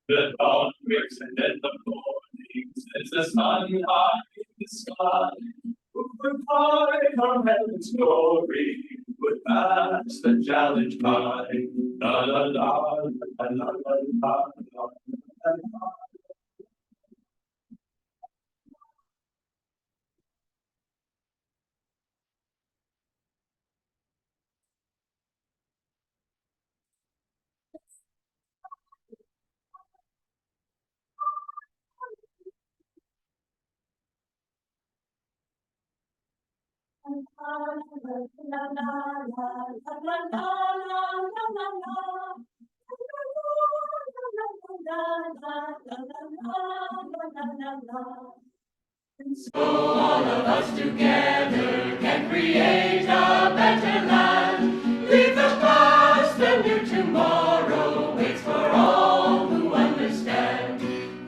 The dawn breaks and then the morning sets the sun high in the sky. Who could fight from heaven's glory, would pass the challenge by. La la la la la la la la la. So all of us together can create a better land. Leave the past, the new tomorrow waits for all who understand.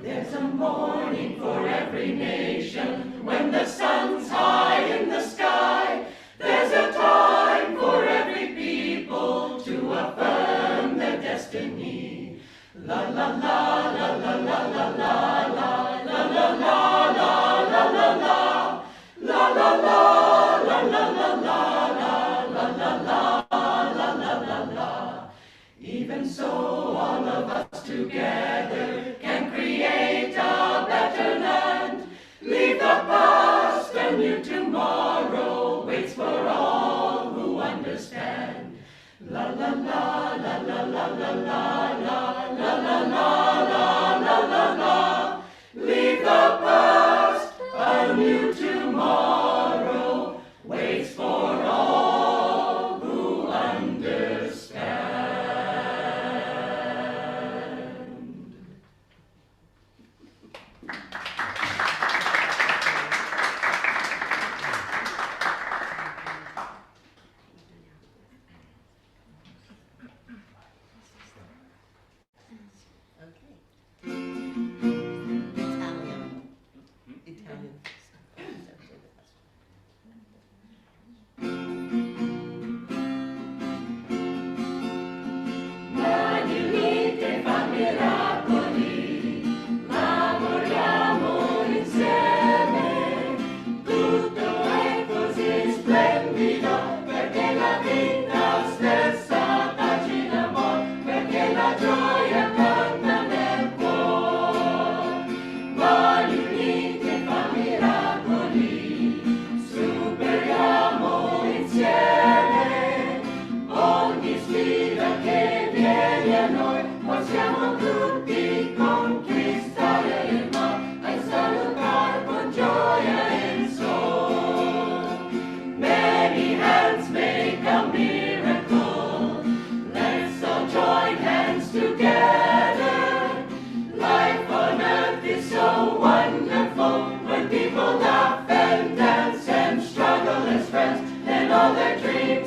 There's a morning for every nation when the sun's high in the sky. There's a time for every people to affirm their destiny. La la la la la la la la la la la la la. La la la la la la la la la la la la la. Even so, all of us together can create a better land. Leave the past, a new tomorrow waits for all who understand. La la la la la la la la la la la la la la. Leave the past, a new tomorrow waits for all who understand.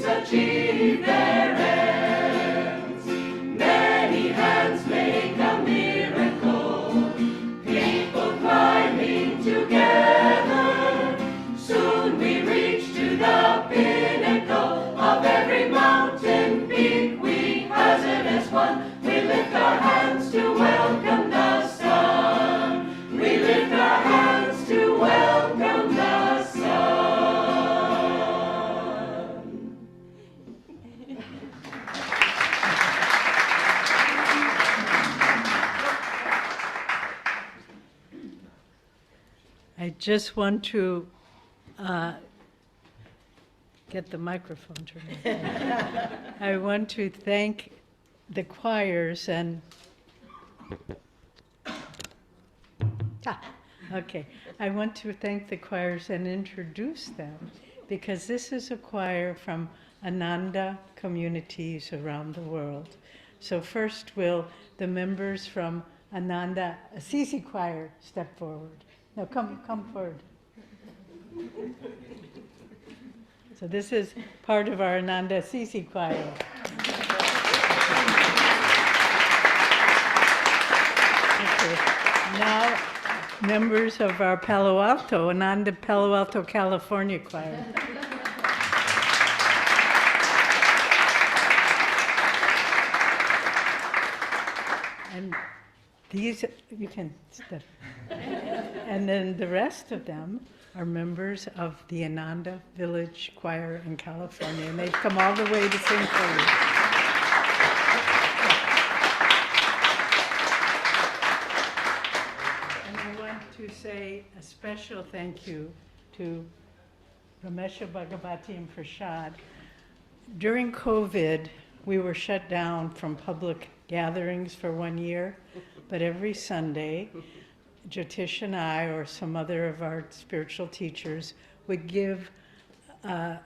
Achieve their ends. Many hands make a miracle. People climbing together. Soon we reach to the pinnacle of every mountain peak we hazard as one. We lift our hands to welcome the sun. We lift our hands to welcome the sun. I just want to get the microphone turned on. I want to thank the choirs and okay. I want to thank the choirs and introduce them because this is a choir from Ananda communities around the world. So first will the members from Ananda Assisi Choir step forward. No, come forward. So this is part of our Ananda Assisi Choir. Okay. Now, members of our Palo Alto, Ananda Palo Alto, California Choir. And These, you can step. And then the rest of them are members of the Ananda Village Choir in California, and they've come all the way to sing for you. And I want to say a special thank you to Ramesha Bhagavati and Prashad. During COVID, we were shut down from public gatherings for 1 year, but every Sunday, Jyotish and I, or some other of our spiritual teachers, would give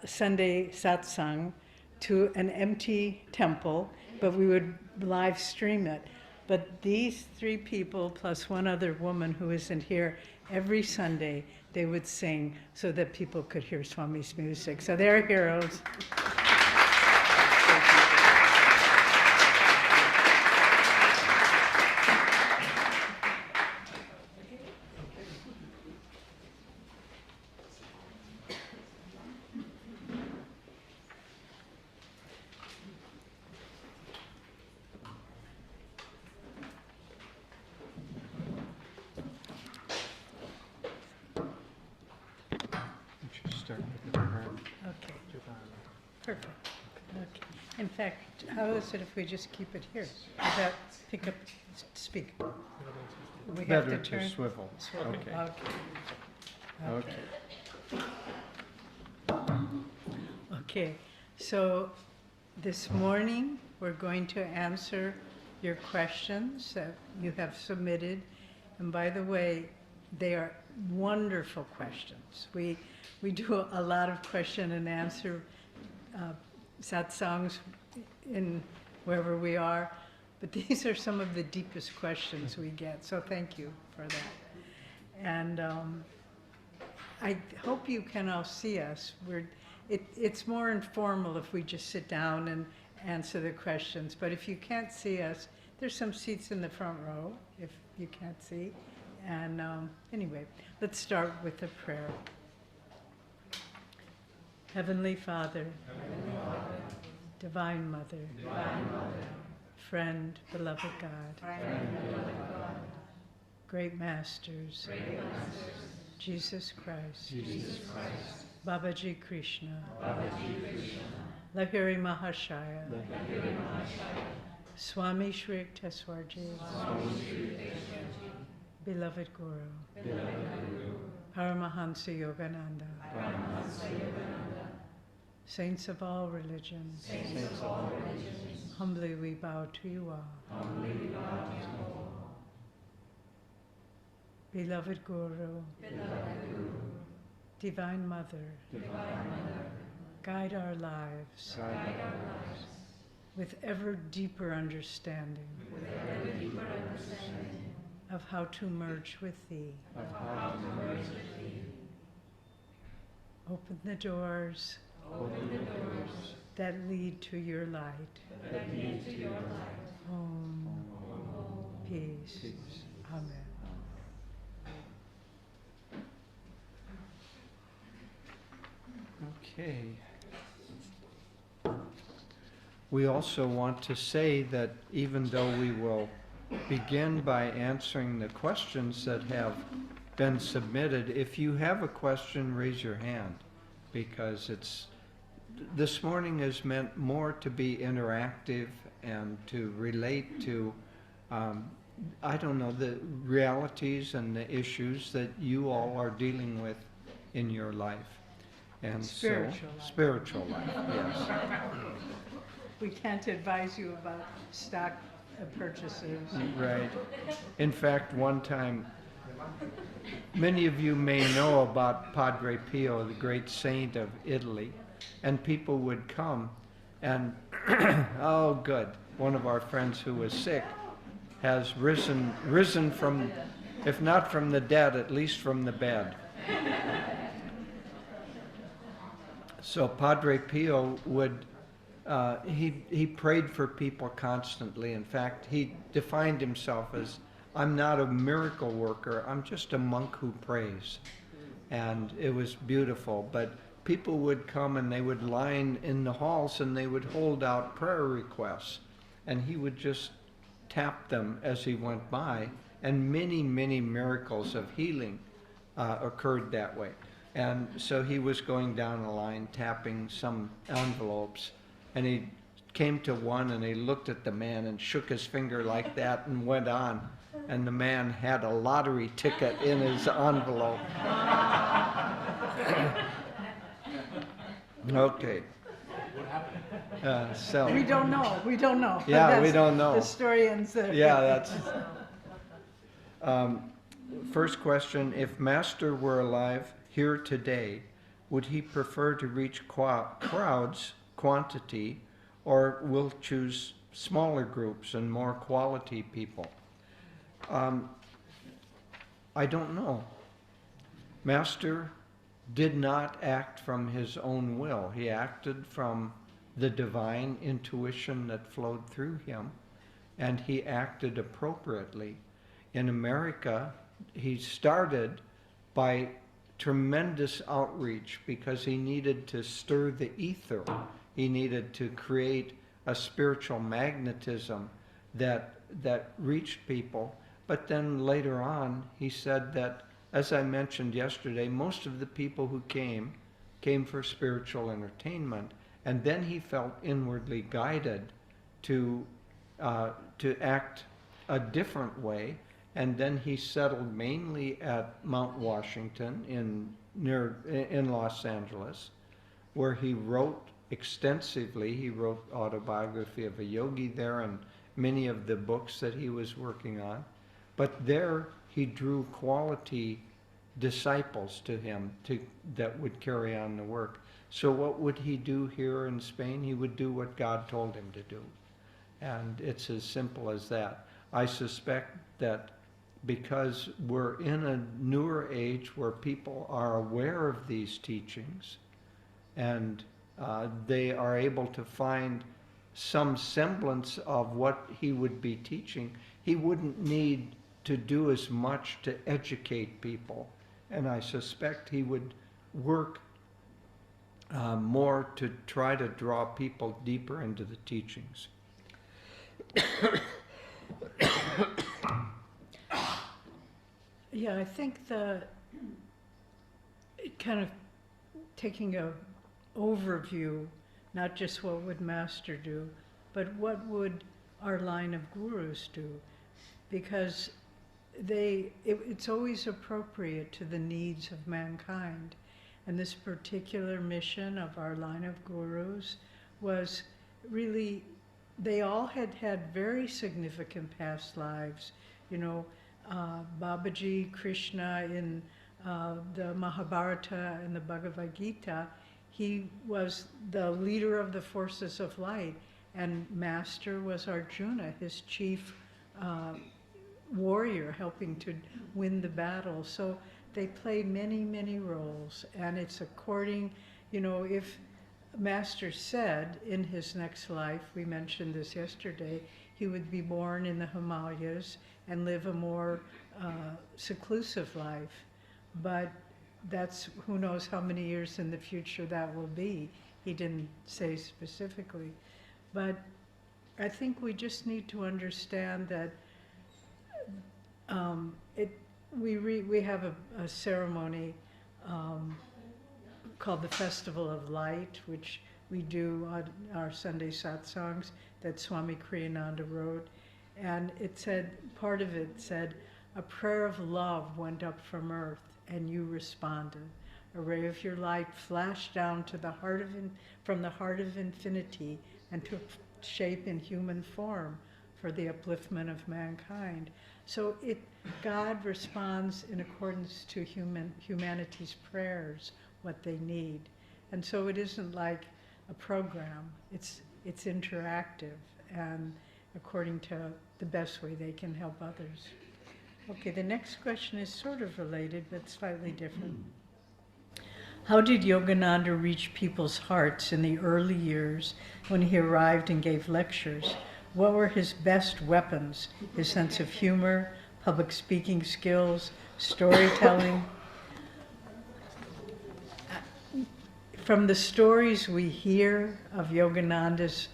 Sunday satsang to an empty temple, but we would live stream it. But these three people, plus one other woman who isn't here, every Sunday they would sing so that people could hear Swami's music. So they're heroes. Okay, perfect. Okay. In fact, how is it if we just keep it here? Does that pick up, speak? We have Better to turn? to swivel. Okay. Okay, so this morning, we're going to answer your questions that you have submitted. And by the way, they are wonderful questions. We do a lot of question and answer satsangs in wherever we are, but these are some of the deepest questions we get, so thank you for that. And I hope you can all see us. It's more informal if we just sit down and answer the questions, but if you can't see us, there's some seats in the front row if you can't see. And anyway, let's start with a prayer. Heavenly Father, Divine Mother, Friend, beloved God, Great Masters, Jesus Christ, Babaji Krishna, Lahiri Mahashaya, Swami Shri Yukteswarji, Beloved Guru, Paramhansa Yogananda, Saints of all religions, humbly we bow to you all. Beloved Guru, Divine Mother, guide our lives with ever deeper understanding of how to merge with Thee. Open the doors that lead to your light. Om. Peace. Amen. Okay. We also want to say that even though we will begin by answering the questions that have been submitted, if you have a question, raise your hand, because this morning is meant more to be interactive and to relate to, I don't know, the realities and the issues that you all are dealing with in your life. And spiritual life, yes. We can't advise you about stock purchases. Right. In fact, one time, many of you may know about Padre Pio, the great saint of Italy, and people would come and, oh good, one of our friends who was sick has risen from, if not from the dead, at least from the bed. So Padre Pio would, he prayed for people constantly. In fact, he defined himself as, I'm not a miracle worker, I'm just a monk who prays. And it was beautiful. But people would come and they would line in the halls and they would hold out prayer requests. And he would just tap them as he went by. And many, many miracles of healing occurred that way. And so he was going down a line, tapping some envelopes, and he came to one and he looked at the man and shook his finger like that and went on. And the man had a lottery ticket in his envelope. Okay. So We don't know. We don't know. Yeah, we don't know. The story ends there. yeah, that's. First question: if Master were alive here today, would he prefer to reach crowds, quantity, or will choose smaller groups and more quality people? I don't know. Master did not act from his own will. He acted from the divine intuition that flowed through him, and he acted appropriately. In America, he started by tremendous outreach because he needed to stir the ether. He needed to create a spiritual magnetism that reached people. But then later on, he said that, as I mentioned yesterday, most of the people who came for spiritual entertainment, and then he felt inwardly guided to act a different way, and then he settled mainly at Mount Washington in Los Angeles, where he wrote extensively. He wrote Autobiography of a Yogi there and many of the books that he was working on. But there he drew quality disciples to him that would carry on the work. So what would he do here in Spain? He would do what God told him to do. And it's as simple as that. I suspect that because we're in a newer age where people are aware of these teachings and they are able to find some semblance of what he would be teaching, he wouldn't need to do as much to educate people. And I suspect he would work more to try to draw people deeper into the teachings. Yeah, I think kind of taking a overview, not just what would Master do, but what would our line of gurus do? Because it's always appropriate to the needs of mankind. And this particular mission of our line of gurus was really, they all had had very significant past lives. You know, Babaji, Krishna in the Mahabharata and the Bhagavad Gita, he was the leader of the forces of light, and Master was Arjuna, his chief warrior, helping to win the battle. So they play many, many roles, and it's according, you know, if Master said in his next life, we mentioned this yesterday, he would be born in the Himalayas and live a more seclusive life. But that's, who knows how many years in the future that will be. He didn't say specifically. But I think we just need to understand that we have a ceremony called the Festival of Light, which we do on our Sunday satsangs that Swami Kriyananda wrote. And it said, part of it said, a prayer of love went up from earth and you responded. A ray of your light flashed down to the heart from the heart of infinity and took shape in human form for the upliftment of mankind. So God responds in accordance to humanity's prayers, what they need. And so it isn't like a program, it's interactive and according to the best way they can help others. Okay, the next question is sort of related, but slightly different. How did Yogananda reach people's hearts in the early years when he arrived and gave lectures? What were his best weapons? His sense of humor, public speaking skills, storytelling? From the stories we hear of Yogananda's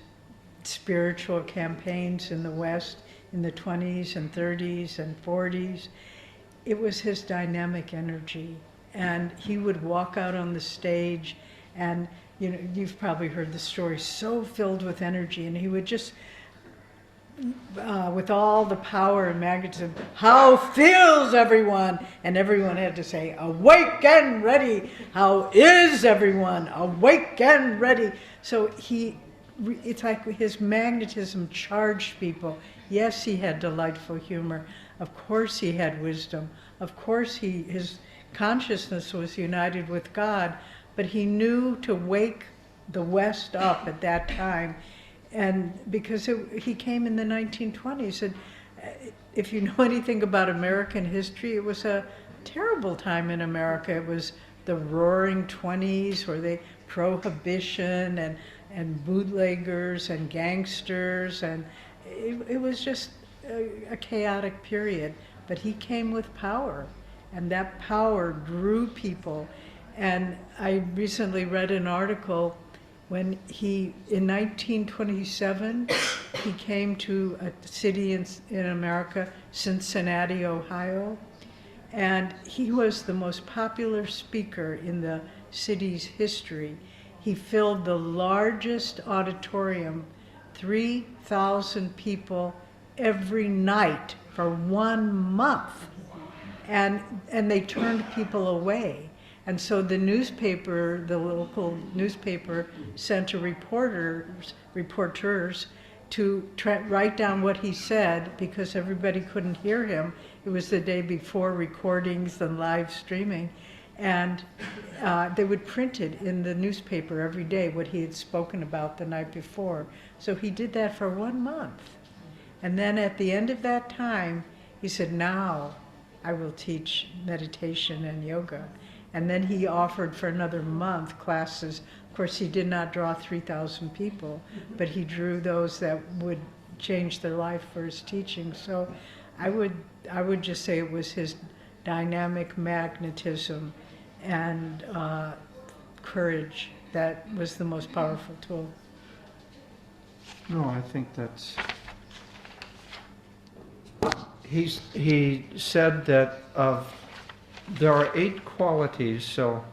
spiritual campaigns in the West, in the 20s and 30s and 40s. It was his dynamic energy. And he would walk out on the stage and, you know, you've probably heard the story, so filled with energy, and he would just, with all the power and magnetism, how feels everyone? And everyone had to say, awake and ready. How is everyone? Awake and ready. So it's like his magnetism charged people. Yes, he had delightful humor. Of course he had wisdom. Of course his consciousness was united with God, but he knew to wake the West up at that time. And because he came in the 1920s, and if you know anything about American history, it was a terrible time in America. It was the Roaring 20s, where prohibition and bootleggers and gangsters, and it was just a chaotic period. But he came with power, and that power drew people. And I recently read an article when in 1927, he came to a city in America, Cincinnati, Ohio, and he was the most popular speaker in the city's history. He filled the largest auditorium, 3,000 people every night for 1 month, and they turned people away. And so the local newspaper sent reporters to write down what he said, because everybody couldn't hear him. It was the day before recordings and live streaming. And they would print it in the newspaper every day, what he had spoken about the night before. So he did that for 1 month. And then at the end of that time, he said, now I will teach meditation and yoga. And then he offered for another month classes. Of course, he did not draw 3,000 people, but he drew those that would change their life for his teaching. So I would just say it was his dynamic magnetism and courage that was the most powerful tool. No, I think that's... He said that there are 8 qualities, so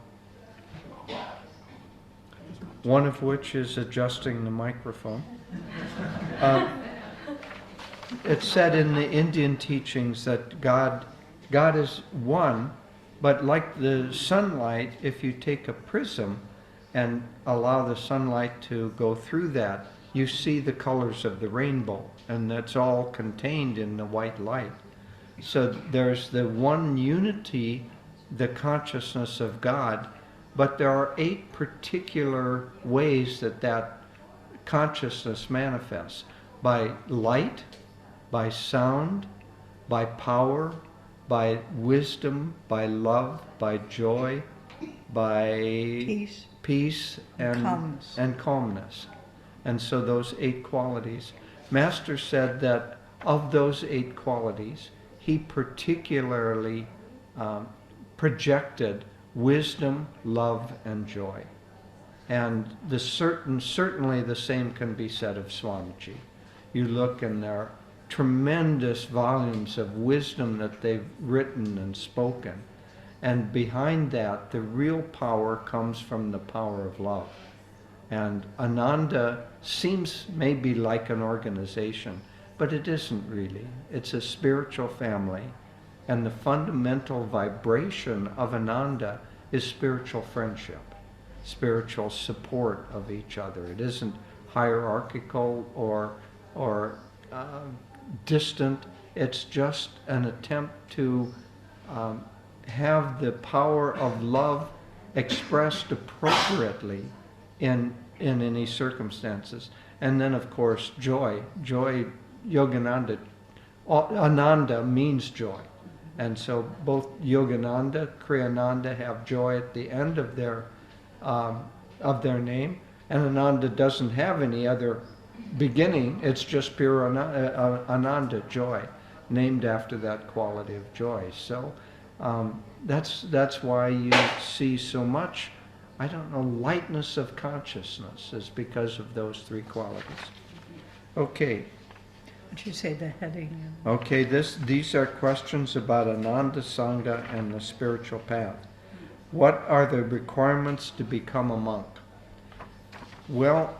one of which is adjusting the microphone. It's said in the Indian teachings that God is one, but like the sunlight, if you take a prism and allow the sunlight to go through that, you see the colors of the rainbow, and that's all contained in the white light. So there's the one unity, the consciousness of God, but there are 8 particular ways that consciousness manifests: by light, by sound, by power, by wisdom, by love, by joy, by peace and calmness. And so those 8 qualities. Master said that of those 8 qualities, he particularly projected wisdom, love, and joy. And certainly the same can be said of Swamiji. You look and there are tremendous volumes of wisdom that they've written and spoken. And behind that, the real power comes from the power of love. And Ananda seems maybe like an organization, but it isn't really. It's a spiritual family. And the fundamental vibration of Ananda is spiritual friendship, spiritual support of each other. It isn't hierarchical or distant. It's just an attempt to have the power of love expressed appropriately in any circumstances. And then, of course, joy. Joy, Yogananda, Ananda means joy. And so both Yogananda, Kriyananda have joy at the end of their name, and Ananda doesn't have any other beginning. It's just pure Ananda, joy, named after that quality of joy. So that's why you see so much, I don't know, lightness of consciousness is because of those 3 qualities. Okay, Would you say the heading? Okay, these are questions about Ananda Sangha and the spiritual path. What are the requirements to become a monk? Well,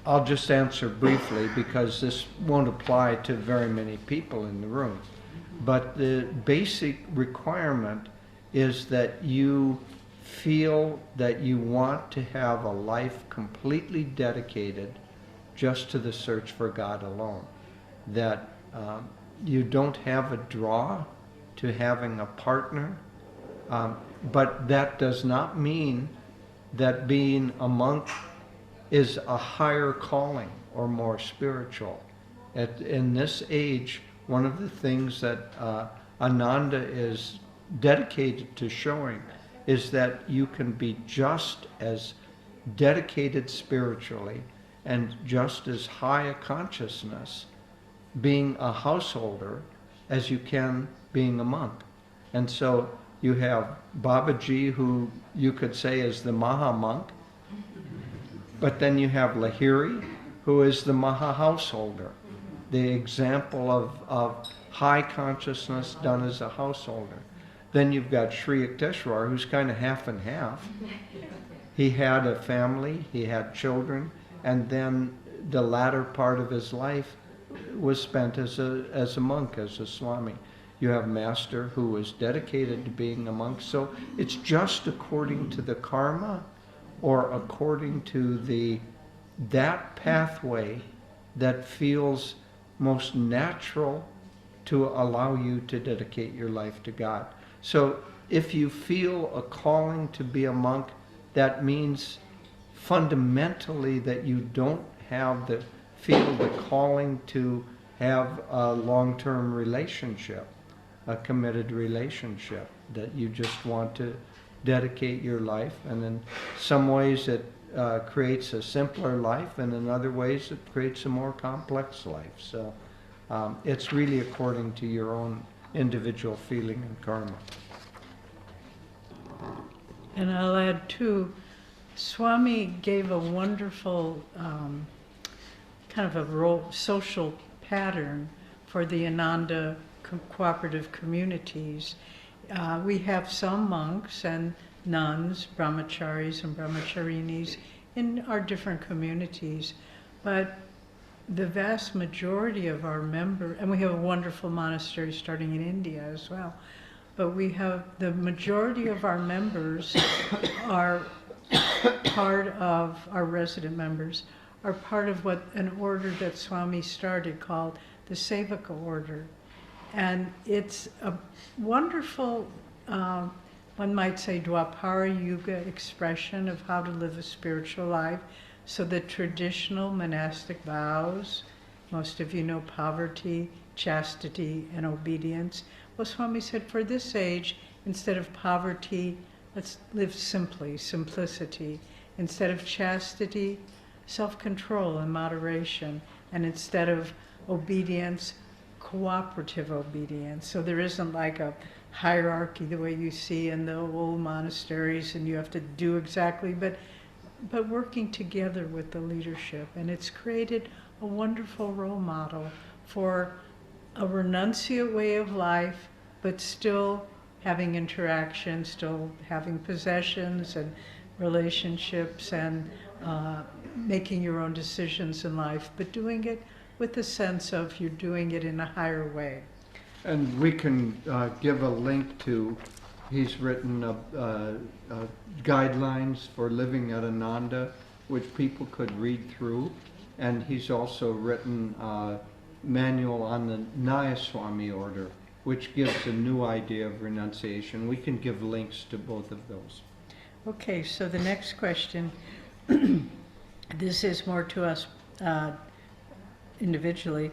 I'll just answer briefly because this won't apply to very many people in the room. But the basic requirement is that you feel that you want to have a life completely dedicated just to the search for God alone. That you don't have a draw to having a partner, but that does not mean that being a monk is a higher calling or more spiritual. In this age, one of the things that Ananda is dedicated to showing is that you can be just as dedicated spiritually and just as high a consciousness being a householder as you can being a monk. And so you have Babaji, who you could say is the Maha monk, but then you have Lahiri, who is the Maha householder, the example of high consciousness done as a householder. Then you've got Sri Yukteswar, who's kind of half and half. He had a family, he had children, and then the latter part of his life was spent as a monk, as a Swami. You have Master, who was dedicated to being a monk. So it's just according to the karma or according to that pathway that feels most natural to allow you to dedicate your life to God. So if you feel a calling to be a monk, that means fundamentally that you don't feel the calling to have a long-term relationship, a committed relationship, that you just want to dedicate your life. And in some ways it creates a simpler life, and in other ways it creates a more complex life. So it's really according to your own individual feeling and karma. And I'll add too, Swami gave a wonderful kind of a social pattern for the Ananda cooperative communities. We have some monks and nuns, brahmacharis and brahmacharinis in our different communities, but the vast majority of our members, and we have a wonderful monastery starting in India as well, but we have the majority of our members are part of our resident members are part of what an order that Swami started called the Sevaka order. And it's a wonderful, one might say, Dwapara Yuga expression of how to live a spiritual life. So the traditional monastic vows, most of you know poverty, chastity, and obedience. Well, Swami said, for this age, instead of poverty, let's live simply, simplicity. Instead of chastity, self-control and moderation. And instead of obedience, cooperative obedience. So there isn't like a hierarchy the way you see in the old monasteries and you have to do exactly, but working together with the leadership. And it's created a wonderful role model for a renunciate way of life, but still having interaction, still having possessions and relationships and making your own decisions in life, but doing it with the sense of you're doing it in a higher way. And we can give a link to, he's written guidelines for living at Ananda, which people could read through. And he's also written a manual on the Nayaswami order, which gives a new idea of renunciation. We can give links to both of those. Okay, so the next question, this is more to us individually.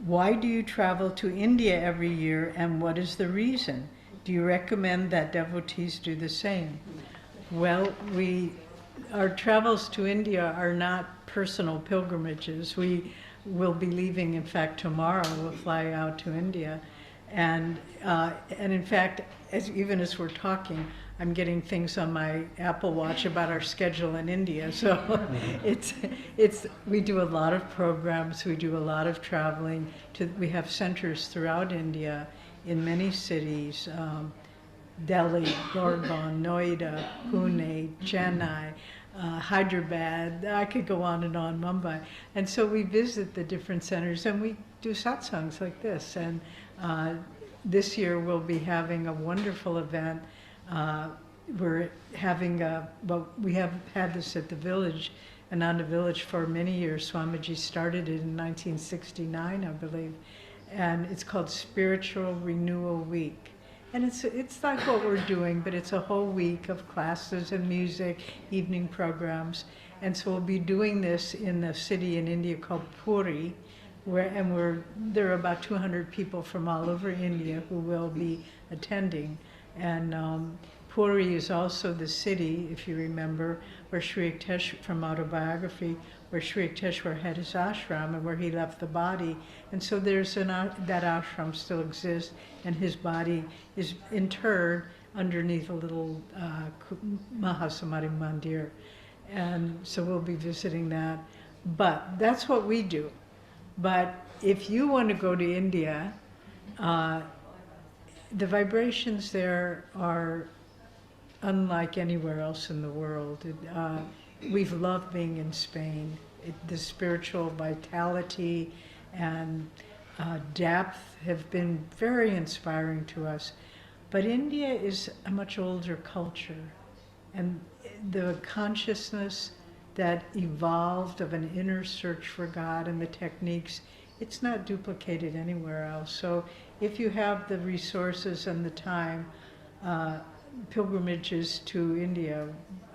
Why do you travel to India every year, and what is the reason? Do you recommend that devotees do the same? Well, our travels to India are not personal pilgrimages. We will be leaving, in fact, tomorrow. We'll fly out to India. And in fact, even as we're talking, I'm getting things on my Apple Watch about our schedule in India. So we do a lot of programs, we do a lot of traveling. We have centers throughout India in many cities, Delhi, Gurgaon, Noida, Pune, Chennai, Hyderabad, I could go on, Mumbai. And so we visit the different centers and we do satsangs like this. And this year we'll be having a wonderful event. We're having we have had this at the village, Ananda Village, for many years. Swamiji started it in 1969, I believe. And it's called Spiritual Renewal Week. And it's like what we're doing, but it's a whole week of classes and music, evening programs. And so we'll be doing this in the city in India called Puri, there are about 200 people from all over India who will be attending. And Puri is also the city, if you remember, where Sri Yukteswar, from autobiography, where Sri Yukteswar had his ashram and where he left the body. And so that ashram still exists, and his body is interred underneath a little Mahasamadhi Mandir. And so we'll be visiting that. But that's what we do. But if you want to go to India, the vibrations there are unlike anywhere else in the world. We've loved being in Spain. The spiritual vitality and depth have been very inspiring to us. But India is a much older culture, and the consciousness that evolved of an inner search for God and the techniques, it's not duplicated anywhere else. So if you have the resources and the time, pilgrimages to India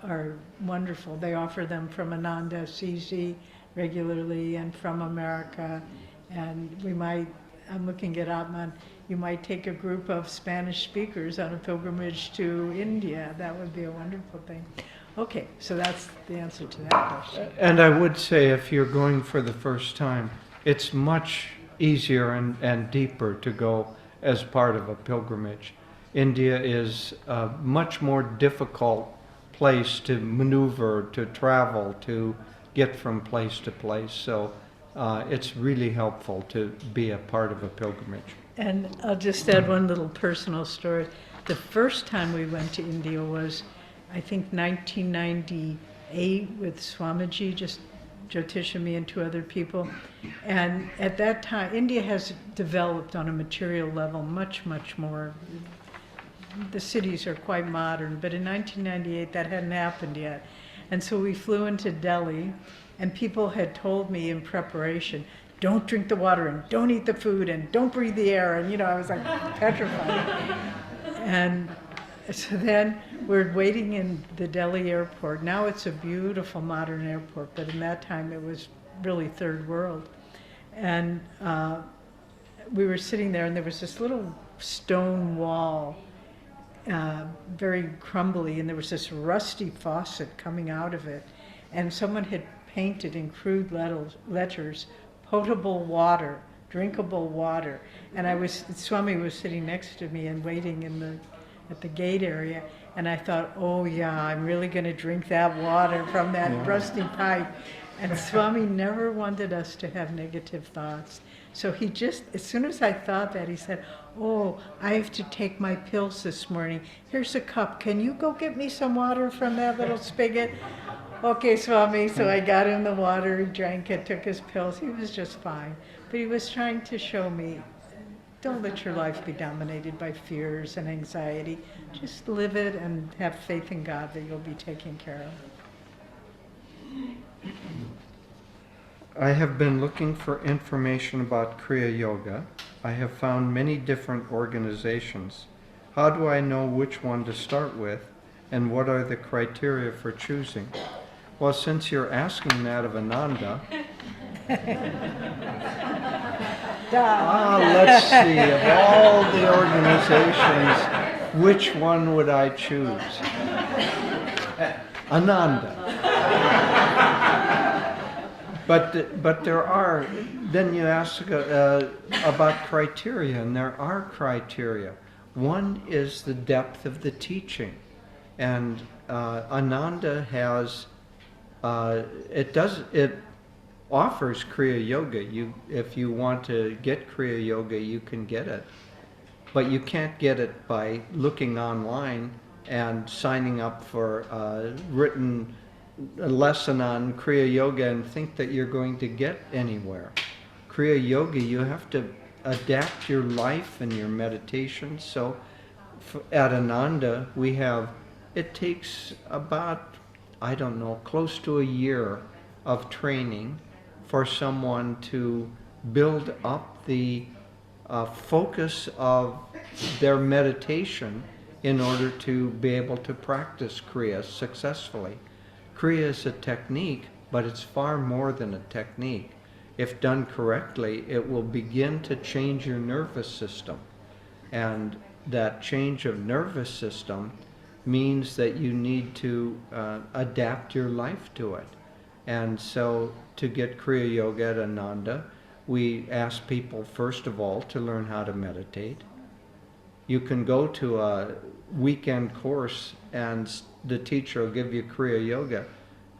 are wonderful. They offer them from Ananda CZ regularly and from America. And I'm looking at Atman, you might take a group of Spanish speakers on a pilgrimage to India. That would be a wonderful thing. Okay, so that's the answer to that question. And I would say if you're going for the first time, it's much easier and deeper to go as part of a pilgrimage. India is a much more difficult place to maneuver, to travel, to get from place to place. So it's really helpful to be a part of a pilgrimage. And I'll just add one little personal story. The first time we went to India was, I think, 1998 with Swamiji, just Jyotish and me and two other people. And at that time, India has developed on a material level much, much more. The cities are quite modern, but in 1998 that hadn't happened yet. And so we flew into Delhi, and people had told me in preparation, don't drink the water and don't eat the food and don't breathe the air. And I was like petrified. And so then we're waiting in the Delhi airport. Now it's a beautiful modern airport, but in that time it was really third world. And we were sitting there, and there was this little stone wall, very crumbly, and there was this rusty faucet coming out of it. And someone had painted in crude letters, potable water, drinkable water. And Swami was sitting next to me and waiting at the gate area, and I thought, oh yeah, I'm really going to drink that water from that rusty pipe. And Swami never wanted us to have negative thoughts. So he just, as soon as I thought that, he said, oh, I have to take my pills this morning. Here's a cup. Can you go get me some water from that little spigot? Okay, Swami. So I got him the water, he drank it, took his pills. He was just fine. But he was trying to show me, don't let your life be dominated by fears and anxiety. Just live it and have faith in God that you'll be taken care of. I have been looking for information about Kriya Yoga. I have found many different organizations. How do I know which one to start with, and what are the criteria for choosing? Well, since you're asking that of Ananda, let's see, of all the organizations, which one would I choose? Ananda. But there are, then you ask about criteria, and there are criteria. One is the depth of the teaching. And Ananda has, it offers Kriya Yoga. If you want to get Kriya Yoga, you can get it. But you can't get it by looking online and signing up for a written lesson on Kriya Yoga and think that you're going to get anywhere. Kriya Yoga, you have to adapt your life and your meditation. So at Ananda, it takes about, I don't know, close to a year of training for someone to build up the focus of their meditation in order to be able to practice Kriya successfully. Kriya is a technique, but it's far more than a technique. If done correctly, it will begin to change your nervous system. And that change of nervous system means that you need to adapt your life to it. And so to get Kriya Yoga at Ananda, we ask people, first of all, to learn how to meditate. You can go to a weekend course and the teacher will give you Kriya Yoga,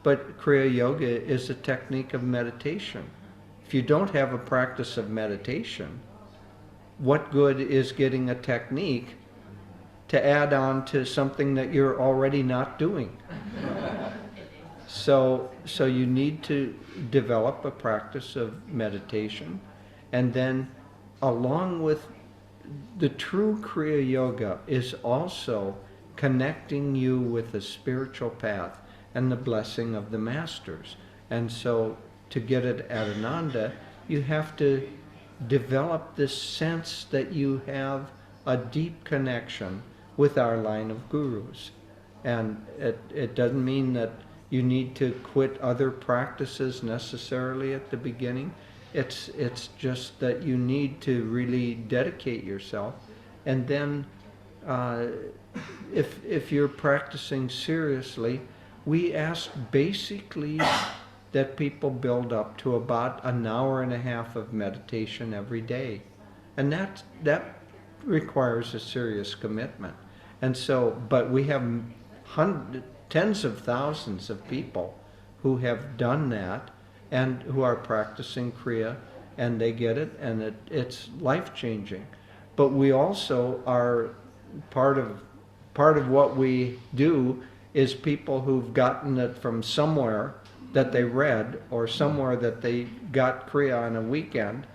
but Kriya Yoga is a technique of meditation. If you don't have a practice of meditation, what good is getting a technique to add on to something that you're already not doing? So you need to develop a practice of meditation, and then along with the true Kriya Yoga is also connecting you with the spiritual path and the blessing of the masters. And so to get it at Ananda, you have to develop this sense that you have a deep connection with our line of gurus. And it doesn't mean that you need to quit other practices necessarily at the beginning. It's just that you need to really dedicate yourself. And then if you're practicing seriously, we ask basically that people build up to about an hour and a half of meditation every day. And that requires a serious commitment. And so, but we have tens of thousands of people who have done that and who are practicing Kriya, and they get it, and it's life-changing. But we also are part of what we do is people who've gotten it from somewhere that they read or somewhere that they got Kriya on a weekend,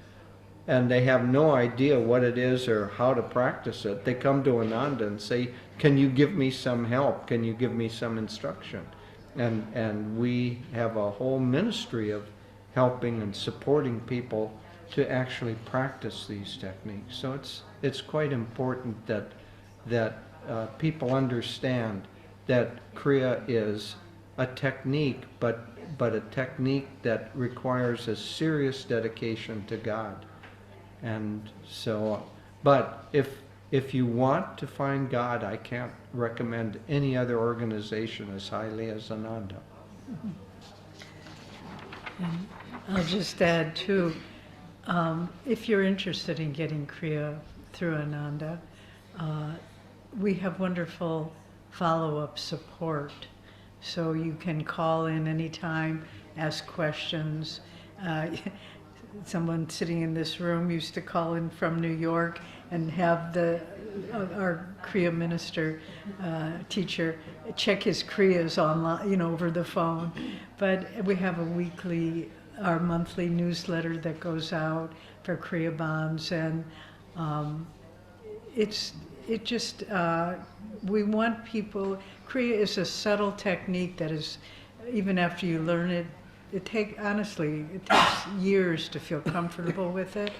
and they have no idea what it is or how to practice it. They come to Ananda and say, can you give me some help? Can you give me some instruction? And we have a whole ministry of helping and supporting people to actually practice these techniques. So it's quite important that people understand that Kriya is a technique, but a technique that requires a serious dedication to God. And so, but if you want to find God, I can't recommend any other organization as highly as Ananda. And I'll just add too, if you're interested in getting Kriya through Ananda, we have wonderful follow-up support. So you can call in anytime, ask questions. Someone sitting in this room used to call in from New York and have our Kriya minister, teacher, check his Kriyas online, over the phone. But we have our monthly newsletter that goes out for Kriya bonds, and we want people. Kriya is a subtle technique that is, even after you learn it, it takes years to feel comfortable with it.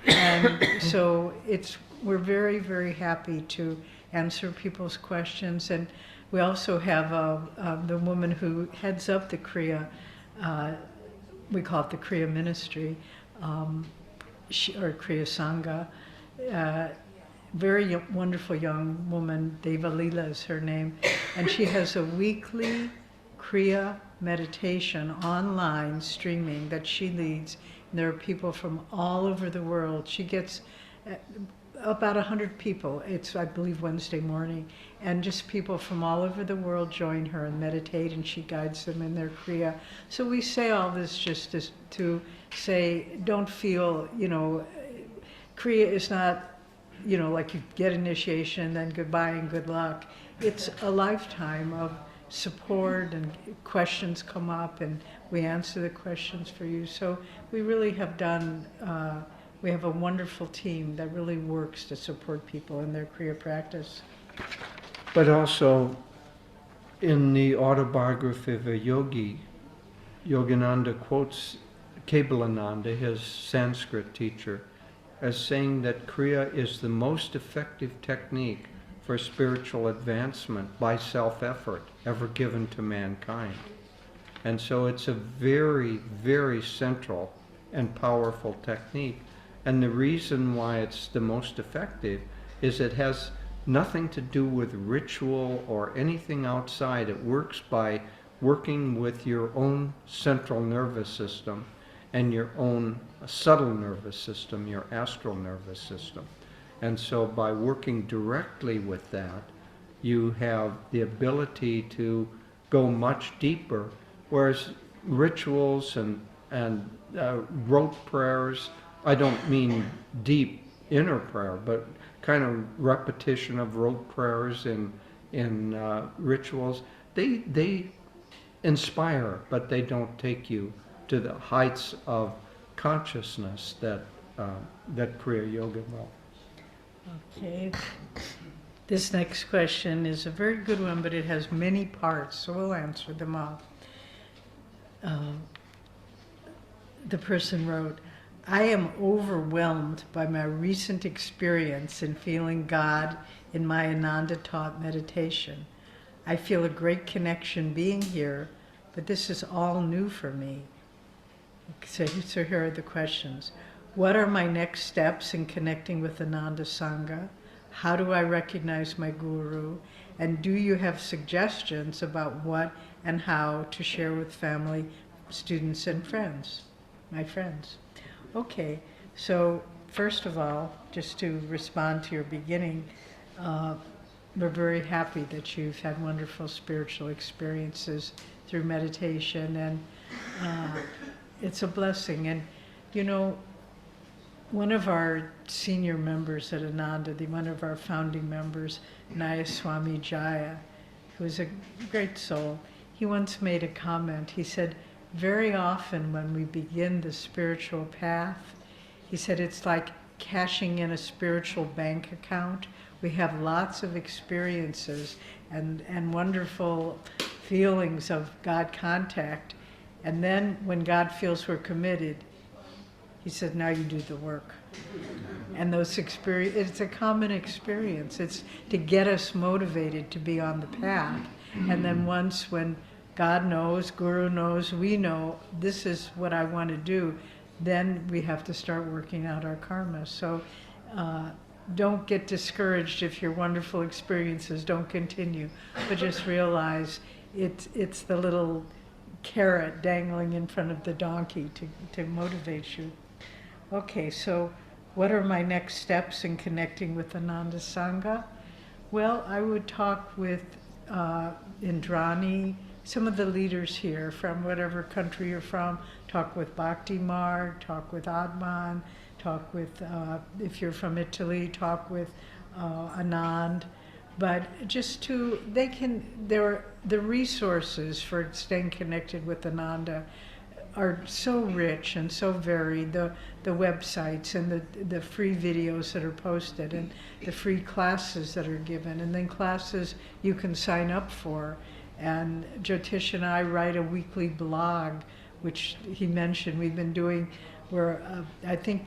And so we're very, very happy to answer people's questions. And we also have the woman who heads up the Kriya, we call it the Kriya Ministry, or Kriya Sangha. Very wonderful young woman, Deva Leela is her name, and she has a weekly Kriya meditation online streaming that she leads. And there are people from all over the world. She gets about 100 people. It's, I believe, Wednesday morning. And just people from all over the world join her and meditate, and she guides them in their Kriya. So we say all this just as to say, don't feel, Kriya is not, like you get initiation and then goodbye and good luck. It's a lifetime of support, and questions come up and we answer the questions for you. So we really have done, we have a wonderful team that really works to support people in their Kriya practice. But also, in the autobiography of a yogi, Yogananda quotes Kebalananda, his Sanskrit teacher, as saying that Kriya is the most effective technique for spiritual advancement by self-effort ever given to mankind. And so it's a very, very central and powerful technique. And the reason why it's the most effective is it has nothing to do with ritual or anything outside. It works by working with your own central nervous system and your own subtle nervous system, your astral nervous system. And so by working directly with that, you have the ability to go much deeper, whereas rituals and rote prayers, I don't mean deep inner prayer, but kind of repetition of rote prayers in rituals, they inspire, but they don't take you to the heights of consciousness that Kriya Yoga will. Okay. This next question is a very good one, but it has many parts, so we'll answer them all. The person wrote, I am overwhelmed by my recent experience in feeling God in my Ananda taught meditation. I feel a great connection being here, but this is all new for me. So here are the questions. What are my next steps in connecting with Ananda Sangha? How do I recognize my guru? And do you have suggestions about what and how to share with family, students, and friends, my friends? Okay, so first of all, just to respond to your beginning, we're very happy that you've had wonderful spiritual experiences through meditation, and it's a blessing. And one of our senior members at Ananda, one of our founding members, Nayaswamis Jyotish, who is a great soul, he once made a comment. He said, very often when we begin the spiritual path, he said it's like cashing in a spiritual bank account. We have lots of experiences and wonderful feelings of God contact. And then when God feels we're committed, he said, now you do the work. And those experiences, it's a common experience. It's to get us motivated to be on the path. And then once when God knows, Guru knows, we know, this is what I want to do, then we have to start working out our karma. So don't get discouraged if your wonderful experiences don't continue, but just realize it's the little carrot dangling in front of the donkey to motivate you. Okay, so what are my next steps in connecting with Ananda Sangha? Well, I would talk with Indrani, some of the leaders here from whatever country you're from. Talk with Bhakti Marg, talk with Adman, talk with, if you're from Italy, talk with Anand. But just the resources for staying connected with Ananda are so rich and so varied. The websites and the free videos that are posted and the free classes that are given, and then classes you can sign up for. And Jyotish and I write a weekly blog, which he mentioned we've been doing. We're I think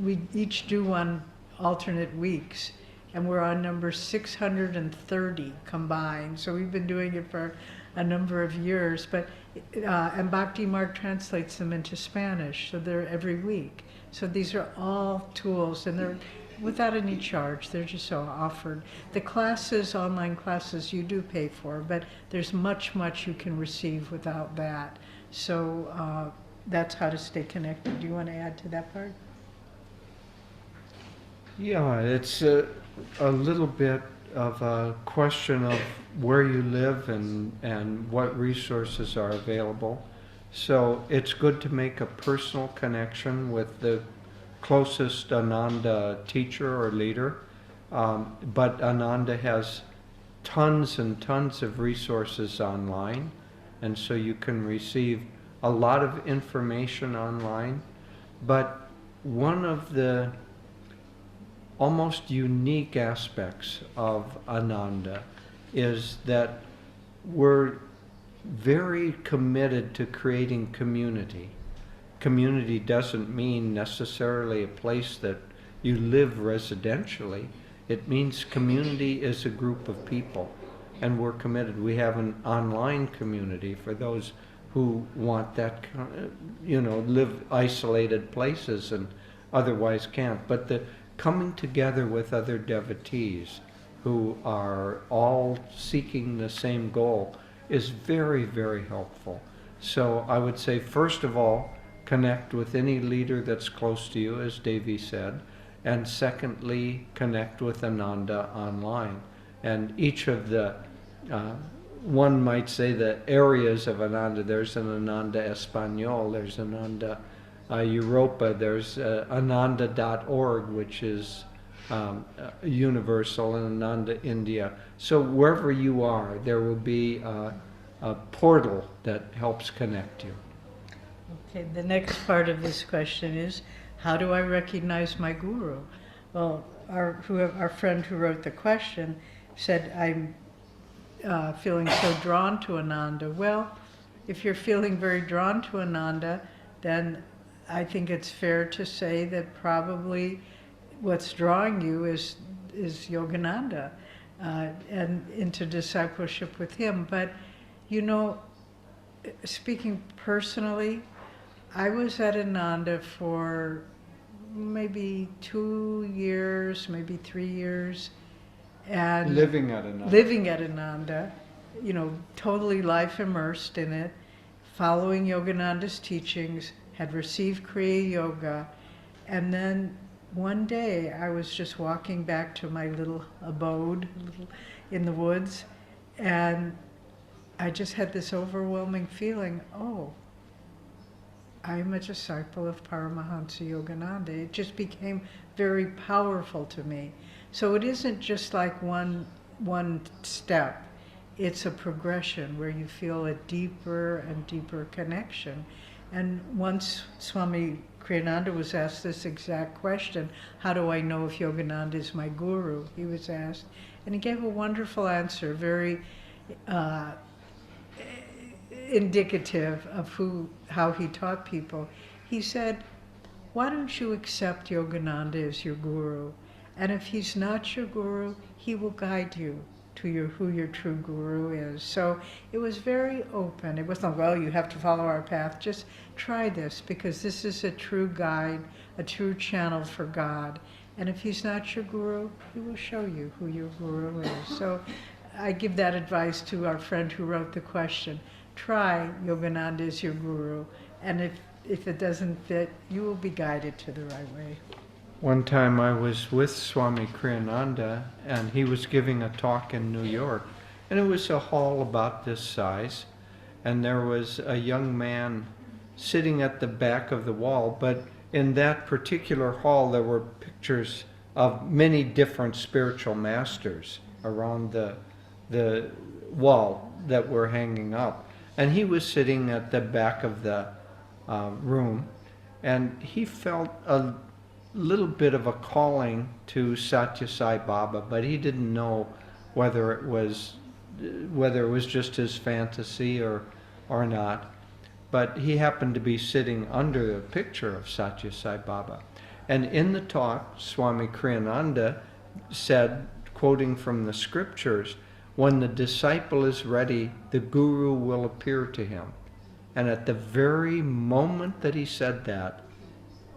we each do one alternate weeks, and we're on number 630 combined. So we've been doing it for a number of years, but and Bhakti Marg translates them into Spanish, so they're every week. So these are all tools, and they're without any charge. They're just so offered. The classes, online classes, you do pay for, but there's much you can receive without that. So that's how to stay connected. Do you want to add to that part? Yeah, it's a little bit of a question of where you live and what resources are available. So it's good to make a personal connection with the closest Ananda teacher or leader. But Ananda has tons and tons of resources online, and so you can receive a lot of information online. But one of the almost unique aspects of Ananda is that we're very committed to creating community. Community doesn't mean necessarily a place that you live residentially. It means community is a group of people, and we're committed. We have an online community for those who want that, live isolated places and otherwise can't. But the coming together with other devotees who are all seeking the same goal is very, very helpful. So I would say, first of all, connect with any leader that's close to you, as Devi said, and secondly, connect with Ananda online. And each of the, one might say, the areas of Ananda, there's an Ananda Espanol, there's Ananda Europa, there's ananda.org, which is universal, and Ananda India. So wherever you are, there will be a portal that helps connect you. Okay, the next part of this question is, how do I recognize my guru? Well, our friend who wrote the question said, I'm feeling so drawn to Ananda. Well, if you're feeling very drawn to Ananda, then I think it's fair to say that probably what's drawing you is Yogananda and into discipleship with him. But, speaking personally, I was at Ananda for maybe 2 years, maybe 3 years. And Living at Ananda. Living at Ananda, totally life immersed in it, following Yogananda's teachings, had received Kriya Yoga. And then one day I was just walking back to my little abode in the woods, and I just had this overwhelming feeling, oh, I'm a disciple of Paramhansa Yogananda. It just became very powerful to me. So it isn't just like one step. It's a progression where you feel a deeper and deeper connection. And once Swami Kriyananda was asked this exact question, how do I know if Yogananda is my guru? He was asked, and he gave a wonderful answer, very indicative of how he taught people. He said, why don't you accept Yogananda as your guru? And if he's not your guru, he will guide you to who your true guru is. So it was very open. It wasn't, well, you have to follow our path. Just try this, because this is a true guide, a true channel for God. And if he's not your guru, he will show you who your guru is. So I give that advice to our friend who wrote the question. Try Yogananda as your guru, and if it doesn't fit, you will be guided to the right way. One time I was with Swami Kriyananda, and he was giving a talk in New York, and it was a hall about this size, and there was a young man sitting at the back of the wall, but in that particular hall there were pictures of many different spiritual masters around the wall that were hanging up. And he was sitting at the back of the room, and he felt a little bit of a calling to Satya Sai Baba, but he didn't know whether it was just his fantasy or not. But he happened to be sitting under the picture of Satya Sai Baba. And in the talk, Swami Kriyananda said, quoting from the scriptures, when the disciple is ready, the guru will appear to him. And at the very moment that he said that,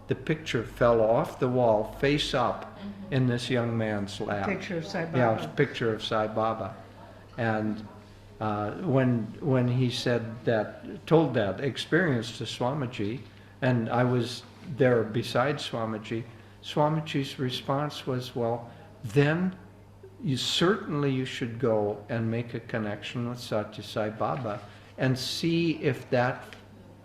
the picture fell off the wall, face up, in this young man's lap. Picture of Sai Baba. Yeah, it was a picture of Sai Baba. And when he told that experience to Swamiji, and I was there beside Swamiji, Swamiji's response was, well, then you should go and make a connection with Satya Sai Baba and see if that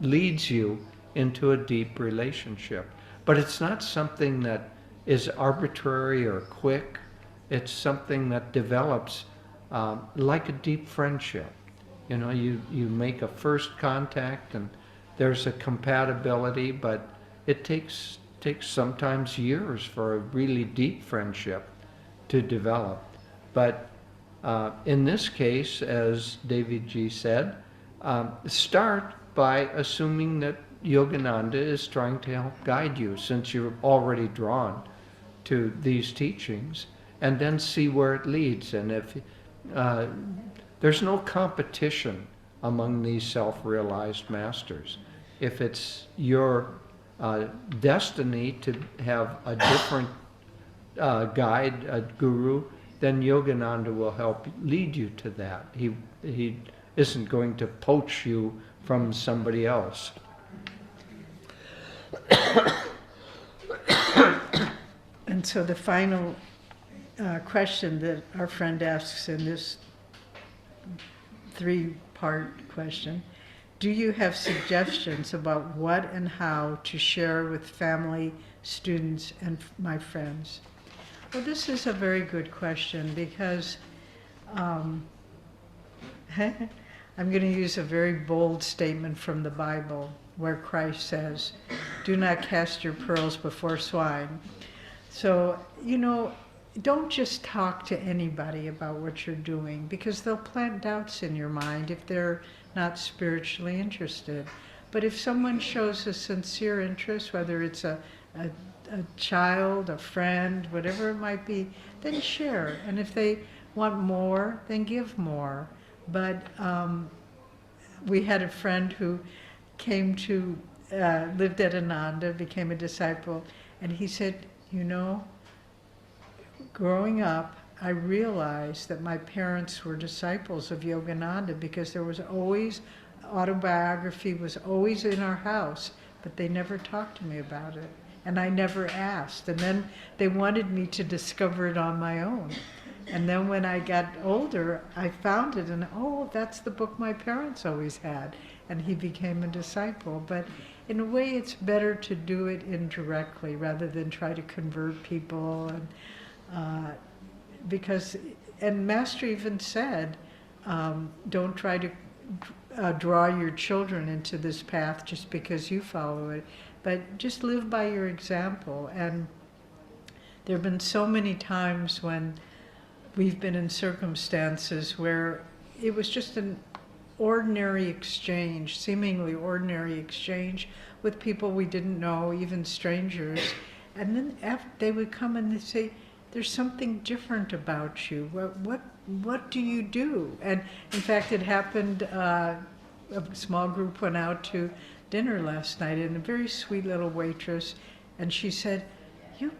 leads you into a deep relationship. But it's not something that is arbitrary or quick. It's something that develops like a deep friendship. You know, you make a first contact and there's a compatibility, but it takes sometimes years for a really deep friendship to develop. But in this case, as David Ji said, start by assuming that Yogananda is trying to help guide you, since you're already drawn to these teachings, and then see where it leads. And if there's no competition among these self-realized masters. If it's your destiny to have a different guide, a guru, then Yogananda will help lead you to that. He isn't going to poach you from somebody else. And so the final question that our friend asks in this three-part question: do you have suggestions about what and how to share with family, students, and my friends? Well, this is a very good question, because I'm going to use a very bold statement from the Bible, where Christ says, "Do not cast your pearls before swine." So, you know, don't just talk to anybody about what you're doing, because they'll plant doubts in your mind if they're not spiritually interested. But if someone shows a sincere interest, whether it's a child, a friend, whatever it might be, then share. And if they want more, then give more. But we had a friend who came to, lived at Ananda, became a disciple, and he said, you know, growing up, I realized that my parents were disciples of Yogananda, because there was always, autobiography was always in our house, but they never talked to me about it. And I never asked. And then they wanted me to discover it on my own. And then when I got older, I found it, and oh, that's the book my parents always had. And he became a disciple. But in a way, it's better to do it indirectly rather than try to convert people. And because, and Master even said, don't try to draw your children into this path just because you follow it, but just live by your example. And there have been so many times when we've been in circumstances where it was just an ordinary exchange, seemingly ordinary exchange with people we didn't know, even strangers. And then after, they would come and they'd say, there's something different about you. What do you do? And in fact, it happened, a small group went out to dinner last night, and a very sweet little waitress, and she said, you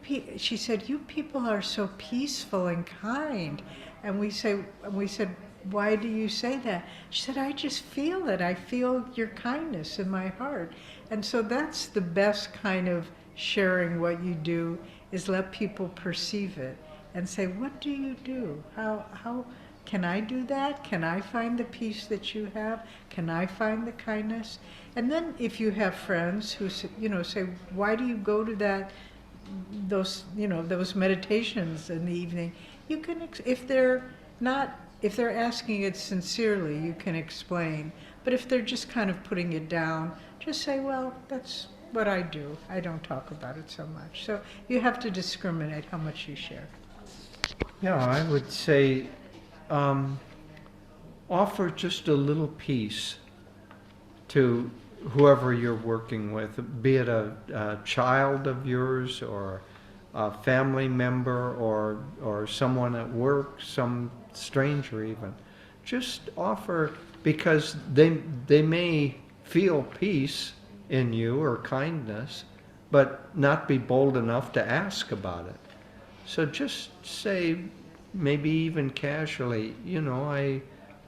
people are so peaceful and kind. And we said, why do you say that? She said, I just feel it. I feel your kindness in my heart. And so that's the best kind of sharing what you do, is let people perceive it and say, what do you do? How can I do that? Can I find the peace that you have? Can I find the kindness? And then if you have friends who say, why do you go to those meditations in the evening? You can, if they're asking it sincerely, you can explain. But if they're just kind of putting it down, just say, well, that's what I do. I don't talk about it so much. So you have to discriminate how much you share. Yeah, I would say offer just a little piece to whoever you're working with, be it a child of yours or a family member or someone at work, some stranger even. Just offer, because they may feel peace in you or kindness, but not be bold enough to ask about it. So just say, maybe even casually,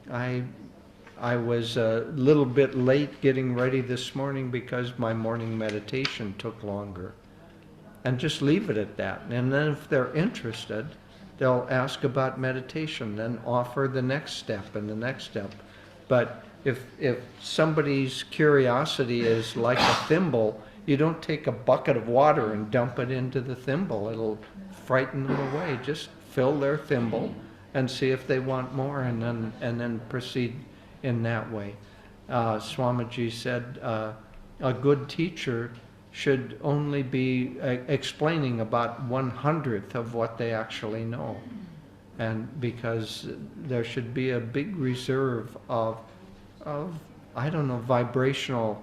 I was a little bit late getting ready this morning because my morning meditation took longer. and just leave it at that. And then if they're interested, they'll ask about meditation, then offer the next step and the next step. But if somebody's curiosity is like a thimble, you don't take a bucket of water and dump it into the thimble. It'll frighten them away. Just fill their thimble and see if they want more, and then proceed in that way. Swamiji said a good teacher should only be explaining about 1/100th of what they actually know, and because there should be a big reserve of I don't know, vibrational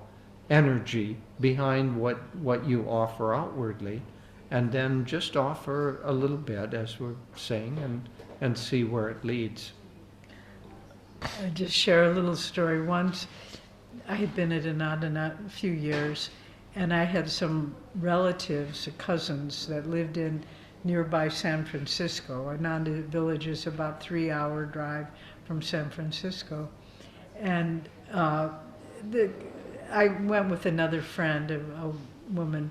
energy behind what you offer outwardly, and then just offer a little bit, as we're saying, and see where it leads. I just share a little story. Once I had been at Ananda a few years, and I had some relatives, cousins, that lived in nearby San Francisco. Ananda village is about 3-hour drive from San Francisco. And I went with another friend, a woman,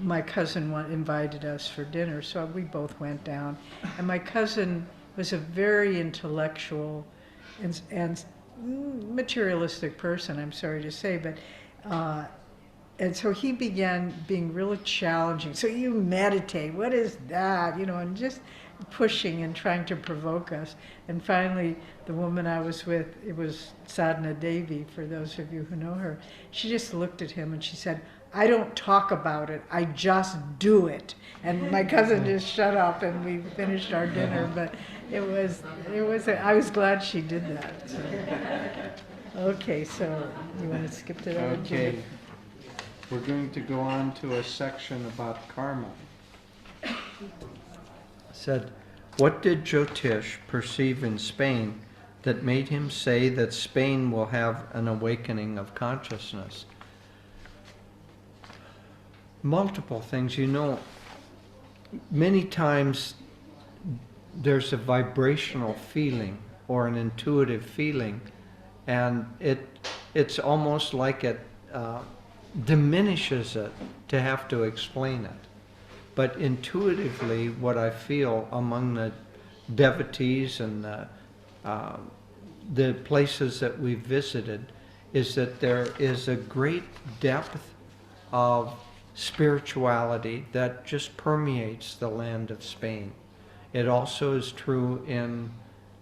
my cousin invited us for dinner, so we both went down. And my cousin was a very intellectual and materialistic person, I'm sorry to say, but and so he began being really challenging. So you meditate, what is that? And just pushing and trying to provoke us. And finally, the woman I was with, it was Sadhana Devi, for those of you who know her, she just looked at him and she said, I don't talk about it, I just do it. And my cousin just shut up and we finished our dinner, but I was glad she did that. So. Okay, so you want to skip to that? Okay. We're going to go on to a section about karma. Said, what did Jyotish perceive in Spain that made him say that Spain will have an awakening of consciousness? Multiple things. Many times there's a vibrational feeling or an intuitive feeling, and it's almost like it diminishes it to have to explain it. But intuitively, what I feel among the devotees and the places that we've visited is that there is a great depth of spirituality that just permeates the land of Spain. It also is true in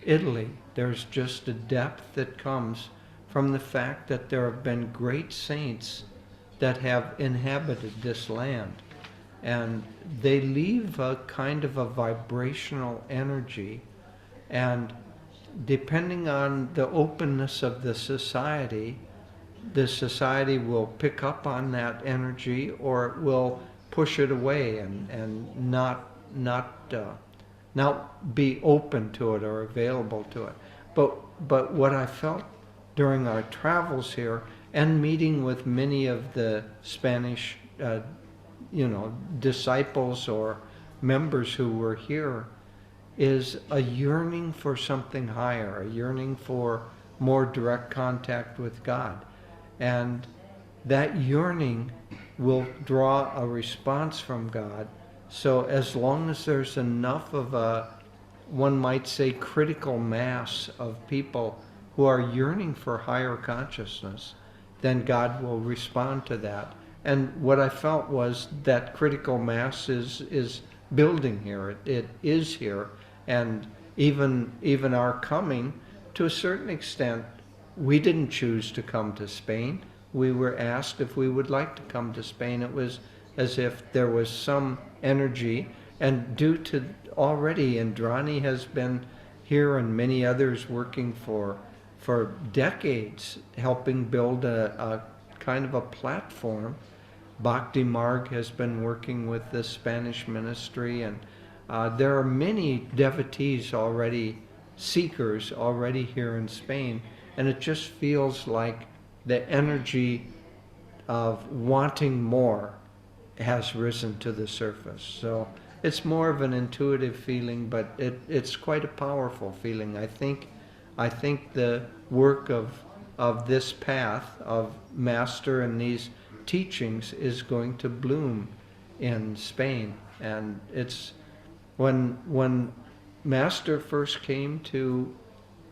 Italy. There's just a depth that comes from the fact that there have been great saints that have inhabited this land. And they leave a kind of a vibrational energy, and depending on the openness of the society will pick up on that energy, or it will push it away and not be open to it or available to it. But what I felt during our travels here and meeting with many of the Spanish disciples or members who were here is a yearning for something higher, a yearning for more direct contact with God. And that yearning will draw a response from God. So as long as there's enough of one might say, critical mass of people who are yearning for higher consciousness, then God will respond to that. And what I felt was that critical mass is building here. It is here. And even our coming, to a certain extent, we didn't choose to come to Spain. We were asked if we would like to come to Spain. It was as if there was some energy. And due to already, Indrani has been here and many others working for decades, helping build a kind of a platform. Bhakti Marg has been working with the Spanish ministry, and there are many devotees already, seekers already here in Spain, and it just feels like the energy of wanting more has risen to the surface. So it's more of an intuitive feeling, but it's quite a powerful feeling. I think the work of this path of Master and these teachings is going to bloom in Spain. And it's when Master first came to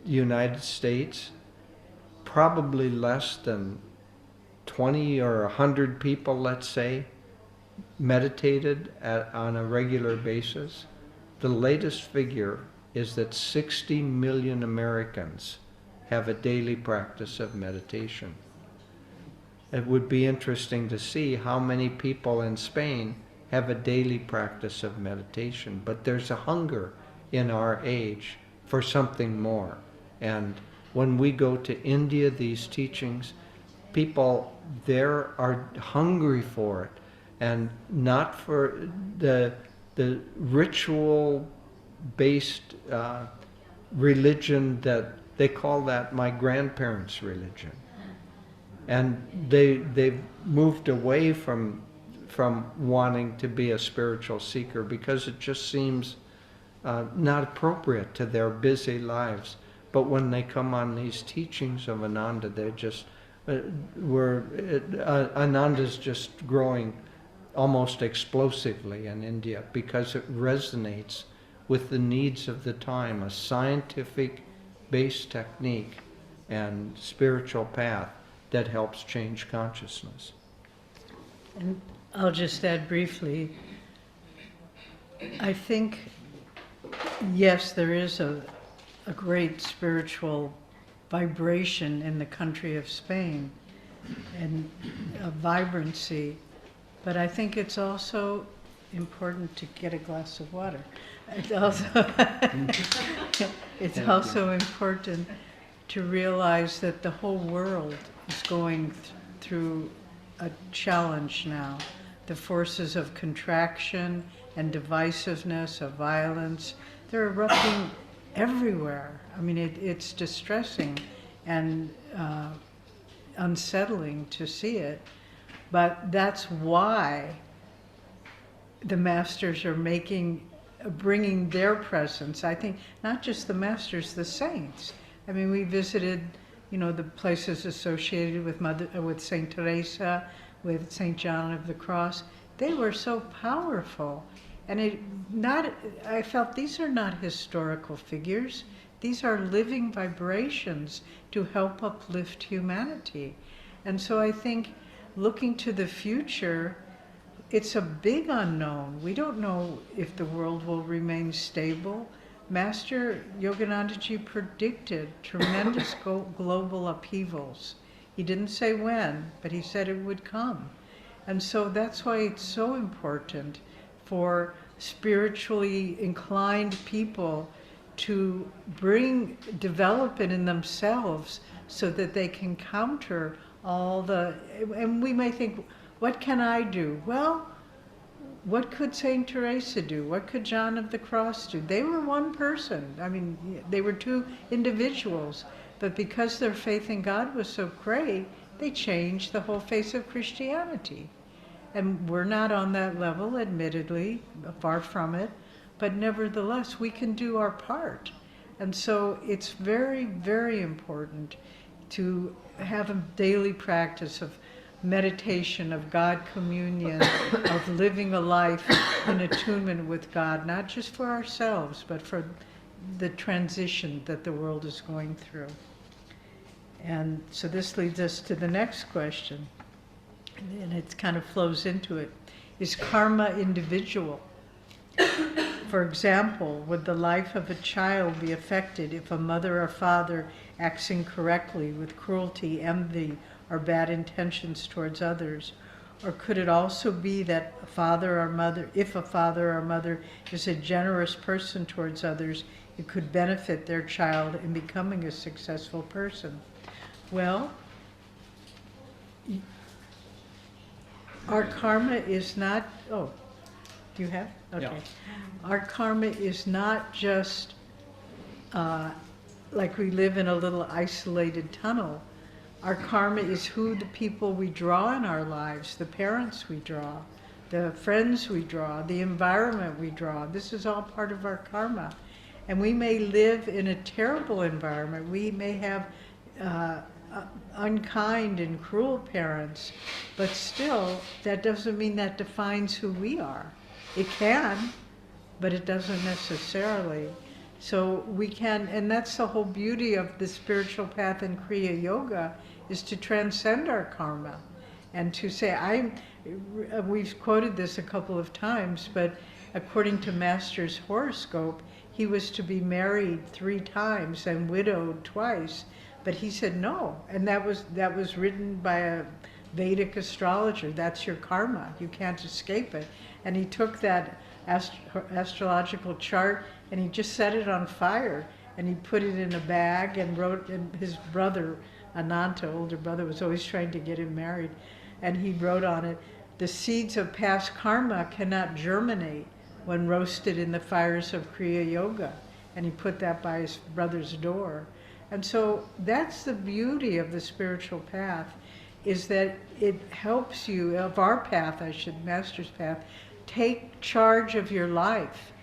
the United States, probably less than 20 or 100 people, let's say, meditated on a regular basis. The latest figure is that 60 million Americans have a daily practice of meditation. It would be interesting to see how many people in Spain have a daily practice of meditation, but there's a hunger in our age for something more. And when we go to India, these teachings, people there are hungry for it, and not for the ritual-based religion that they call that my grandparents' religion. And they've moved away from wanting to be a spiritual seeker because it just seems not appropriate to their busy lives. But when they come on these teachings of Ananda, they're just Ananda's just growing almost explosively in India because it resonates with the needs of the time, a scientific-based technique and spiritual path that helps change consciousness. And I'll just add briefly, I think, yes, there is a great spiritual vibration in the country of Spain and a vibrancy, but I think it's also important to get a glass of water. It's also important to realize that the whole world is going through a challenge now. The forces of contraction and divisiveness, of violence, they're erupting everywhere. I mean, it's distressing and unsettling to see it, but that's why the masters are bringing their presence. I think not just the masters, the saints. I mean, we visited, the places associated with Saint Teresa, with Saint John of the Cross. They were so powerful, and I felt these are not historical figures. These are living vibrations to help uplift humanity. And so I think looking to the future, it's a big unknown. We don't know if the world will remain stable. Master Yoganandaji predicted tremendous global upheavals. He didn't say when, but he said it would come. And so that's why it's so important for spiritually inclined people to develop it in themselves so that they can counter and we may think, what can I do? Well, what could Saint Teresa do? What could John of the Cross do? They were one person. I mean, they were two individuals, but because their faith in God was so great, they changed the whole face of Christianity. And we're not on that level, admittedly, far from it, but nevertheless, we can do our part. And so it's very, very important to have a daily practice of meditation, of God communion, of living a life in attunement with God, not just for ourselves, but for the transition that the world is going through. And so this leads us to the next question, and it kind of flows into it. Is karma individual? For example, would the life of a child be affected if a mother or father acts incorrectly with cruelty, envy, or bad intentions towards others? Or could it also be that if a father or mother is a generous person towards others, it could benefit their child in becoming a successful person? Well, our karma is not, do you have? Okay. Yeah. Our karma is not just like we live in a little isolated tunnel. Our karma is who the people we draw in our lives, the parents we draw, the friends we draw, the environment we draw. This is all part of our karma. And we may live in a terrible environment. We may have unkind and cruel parents, but still, that doesn't mean that defines who we are. It can, but it doesn't necessarily. So we can, and that's the whole beauty of the spiritual path in Kriya Yoga, is to transcend our karma and to say, we've quoted this a couple of times, but according to Master's horoscope, he was to be married 3 times and widowed twice, but he said no, and that was written by a Vedic astrologer. That's your karma. You can't escape it. And he took that astrological chart and he just set it on fire, and he put it in a bag and wrote, and his brother, Ananda, older brother, was always trying to get him married, and he wrote on it, the seeds of past karma cannot germinate when roasted in the fires of Kriya Yoga. And he put that by his brother's door. And so that's the beauty of the spiritual path, is that it helps you, of our path, Master's path, take charge of your life.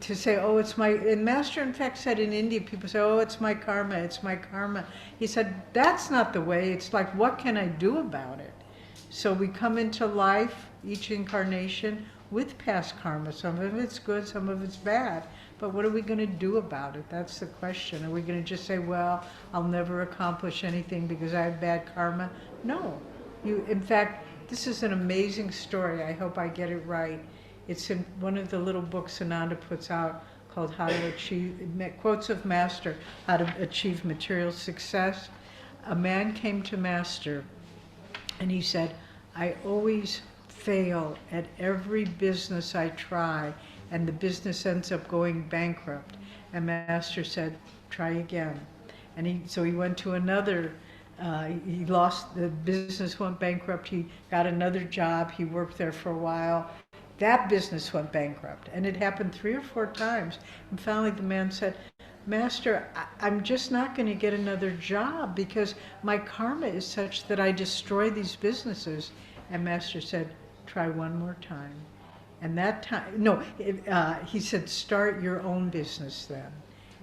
To say, oh, it's my, and Master in fact said in India, people say, oh, it's my karma, it's my karma. He said, that's not the way. It's like, what can I do about it? So we come into life, each incarnation, with past karma. Some of it's good, some of it's bad. But what are we going to do about it? That's the question. Are we going to just say, well, I'll never accomplish anything because I have bad karma? No. In fact, this is an amazing story. I hope I get it right. It's in one of the little books Ananda puts out called How to Achieve, Quotes of Master, How to Achieve Material Success. A man came to Master and he said, I always fail at every business I try, and the business ends up going bankrupt. And Master said, try again. And so he went to another, he lost, the business went bankrupt, he got another job, he worked there for a while. That business went bankrupt, and it happened 3 or 4 times. And finally the man said, Master, I'm just not going to get another job because my karma is such that I destroy these businesses. And Master said, try one more time. And that time, he said, start your own business then.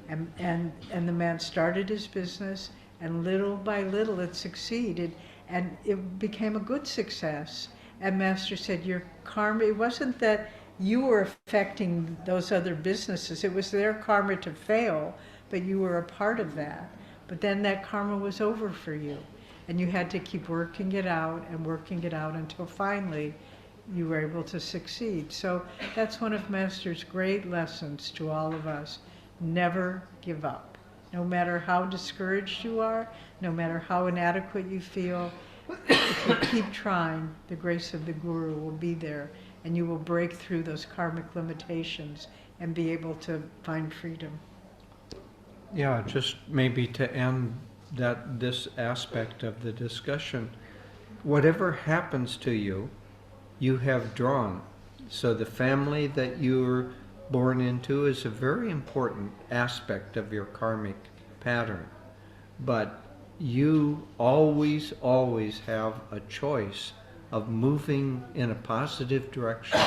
And the man started his business, and little by little it succeeded, and it became a good success. And Master said, your karma, it wasn't that you were affecting those other businesses, it was their karma to fail, but you were a part of that. But then that karma was over for you, and you had to keep working it out until finally you were able to succeed. So that's one of Master's great lessons to all of us. Never give up. No matter how discouraged you are, no matter how inadequate you feel, if you keep trying, the grace of the Guru will be there, and you will break through those karmic limitations and be able to find freedom. Yeah, just maybe to end this aspect of the discussion, whatever happens to you, you have drawn. So the family that you're born into is a very important aspect of your karmic pattern. But you always, always have a choice of moving in a positive direction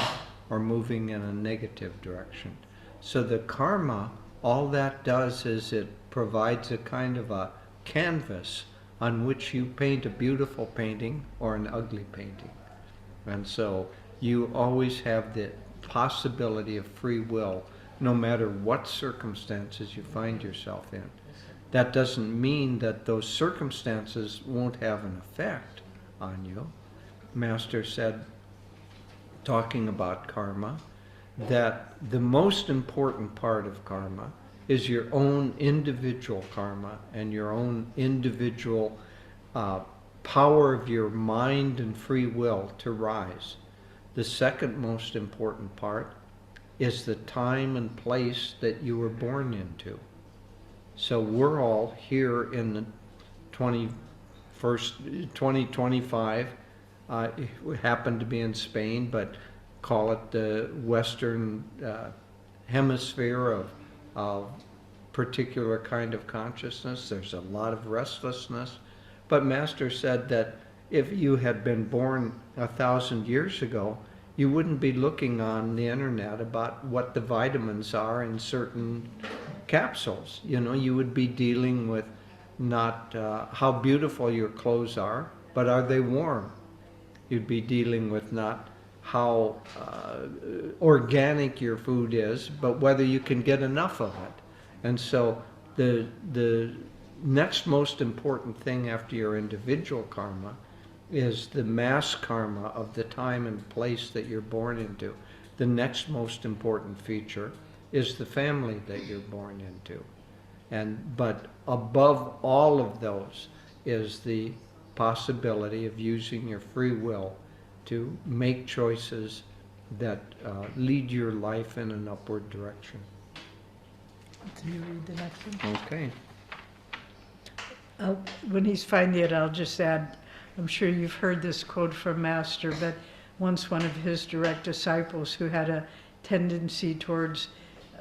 or moving in a negative direction. So the karma, all that does is it provides a kind of a canvas on which you paint a beautiful painting or an ugly painting. And so you always have the possibility of free will, no matter what circumstances you find yourself in. That doesn't mean that those circumstances won't have an effect on you. Master said, talking about karma, that the most important part of karma is your own individual karma and your own individual power of your mind and free will to rise. The second most important part is the time and place that you were born into. So we're all here in the 2025. We happen to be in Spain, but call it the Western hemisphere of particular kind of consciousness. There's a lot of restlessness. But Master said that if you had been born 1,000 years ago, you wouldn't be looking on the internet about what the vitamins are in certain capsules. You know, you would be dealing with not how beautiful your clothes are, but are they warm? You'd be dealing with not how organic your food is, but whether you can get enough of it. And so the next most important thing after your individual karma is the mass karma of the time and place that you're born into. The next most important feature is the family that you're born into. But above all of those is the possibility of using your free will to make choices that lead your life in an upward direction. Can you read the next one? Okay. When he's finding it, I'll just add, I'm sure you've heard this quote from Master, but once one of his direct disciples who had a tendency towards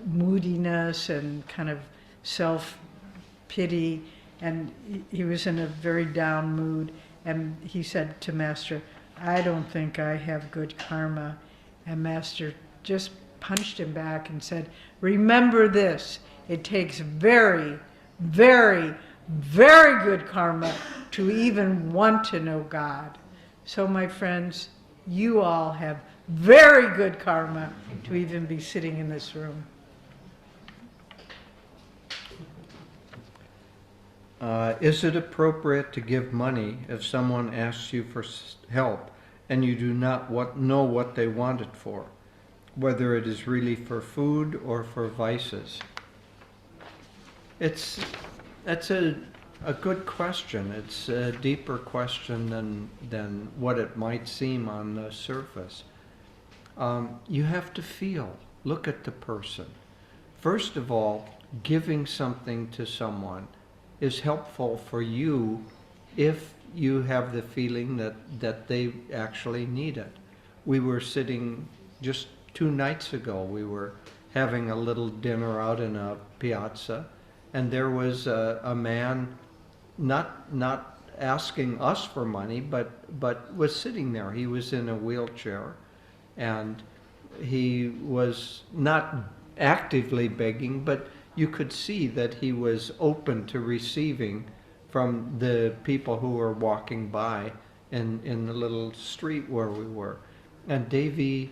moodiness and kind of self-pity, and he was in a very down mood, and he said to Master, I don't think I have good karma. And Master just punched him back and said, remember this, it takes very, very, very good karma to even want to know God. So my friends, you all have very good karma to even be sitting in this room. Is it appropriate to give money if someone asks you for help and you do not know what they want it for, whether it is really for food or for vices? That's a good question. It's a deeper question than what it might seem on the surface. You have to feel, look at the person. First of all, giving something to someone is helpful for you if you have the feeling that they actually need it. We were sitting just 2 nights ago, we were having a little dinner out in a piazza, and there was a man not asking us for money, but was sitting there. He was in a wheelchair, and he was not actively begging, but you could see that he was open to receiving from the people who were walking by in the little street where we were. And Devi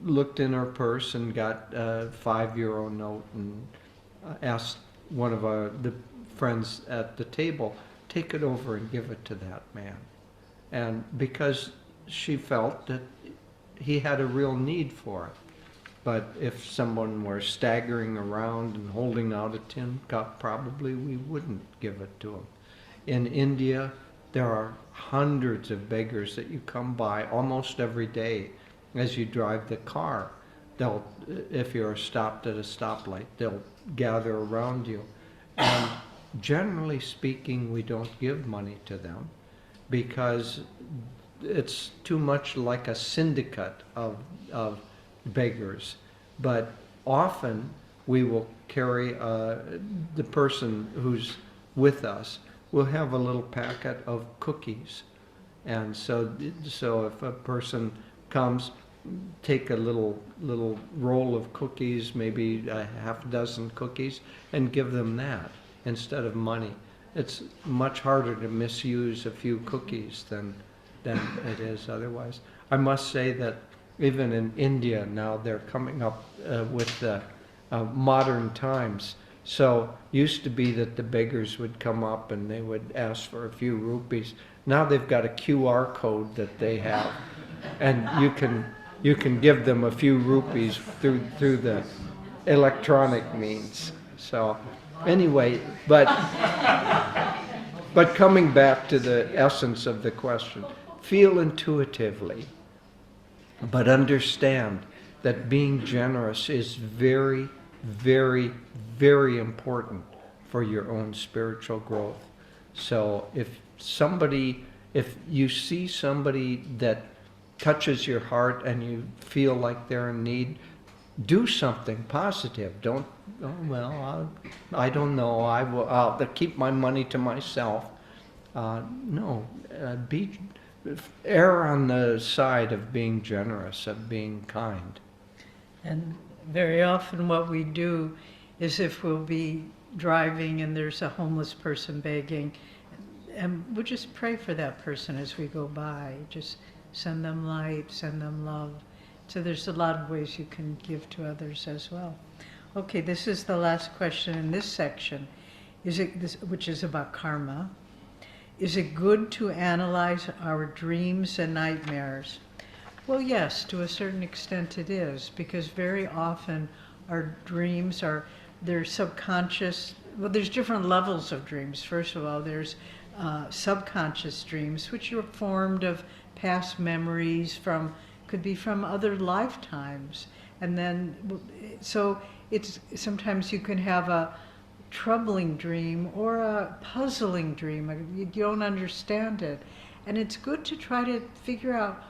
looked in her purse and got a €5 note and asked one of the friends at the table, take it over and give it to that man. And because she felt that he had a real need for it. But if someone were staggering around and holding out a tin cup, probably we wouldn't give it to them. In India, there are hundreds of beggars that you come by almost every day as you drive the car. If you're stopped at a stoplight, they'll gather around you. And generally speaking, we don't give money to them because it's too much like a syndicate of beggars. But often we will carry, the person who's with us will have a little packet of cookies. And so if a person comes, take a little roll of cookies, maybe a half dozen cookies, and give them that instead of money. It's much harder to misuse a few cookies than it is otherwise. I must say that even in India now they're coming up with the modern times. So used to be that the beggars would come up and they would ask for a few rupees. Now they've got a QR code that they have, and you can give them a few rupees through the electronic means. So anyway, but coming back to the essence of the question, feel intuitively, but understand that being generous is very, very, very important for your own spiritual growth. So if you see somebody that touches your heart and you feel like they're in need, do something positive. Don't, I don't know, I'll keep my money to myself. No, err on the side of being generous, of being kind. And very often what we do is if we'll be driving and there's a homeless person begging, and we'll just pray for that person as we go by. Just send them light, send them love. So there's a lot of ways you can give to others as well. Okay, this is the last question in this section, which is about karma. Is it good to analyze our dreams and nightmares? Well, yes, to a certain extent it is, because very often our dreams they're subconscious. Well, there's different levels of dreams. First of all, there's subconscious dreams, which are formed of past memories could be from other lifetimes. And then, so sometimes you can have a troubling dream or a puzzling dream. You don't understand it. And it's good to try to figure out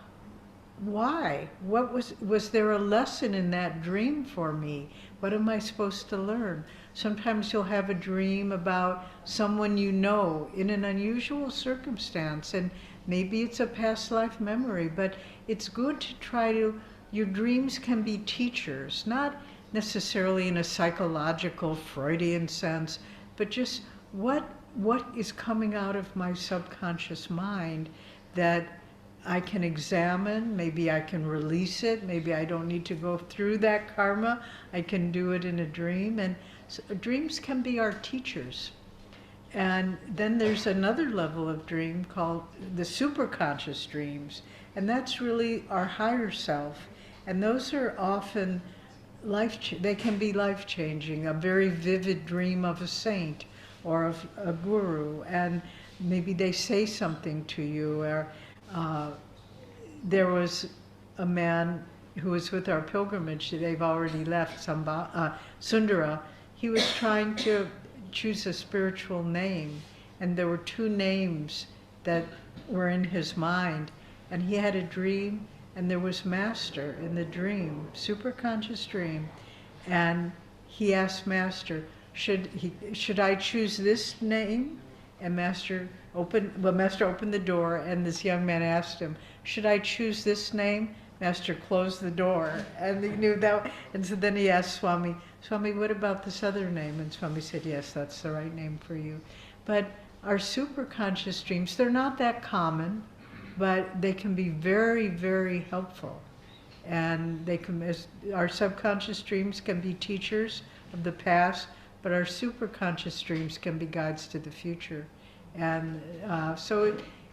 why. What was there a lesson in that dream for me? What am I supposed to learn? Sometimes you'll have a dream about someone you know in an unusual circumstance, and maybe it's a past life memory, but it's good to your dreams can be teachers, not necessarily in a psychological Freudian sense, but just what is coming out of my subconscious mind that I can examine. Maybe I can release it. Maybe I don't need to go through that karma. I can do it in a dream. And so dreams can be our teachers. And then there's another level of dream called the superconscious dreams. And that's really our higher self. And those are often they can be life-changing. A very vivid dream of a saint or of a guru. And maybe they say something to you, or there was a man who was with our pilgrimage. They've already left, Sundara. He was trying to choose a spiritual name, and there were two names that were in his mind. And he had a dream, and there was Master in the dream, superconscious dream. And he asked Master, should I choose this name? And Master opened the door, and this young man asked him, should I choose this name? Master closed the door, and he knew that. And so then he asked Swami, what about this other name? And Swami said, yes, that's the right name for you. But our superconscious dreams, they're not that common, but they can be very, very helpful. And our subconscious dreams can be teachers of the past, but our superconscious dreams can be guides to the future. And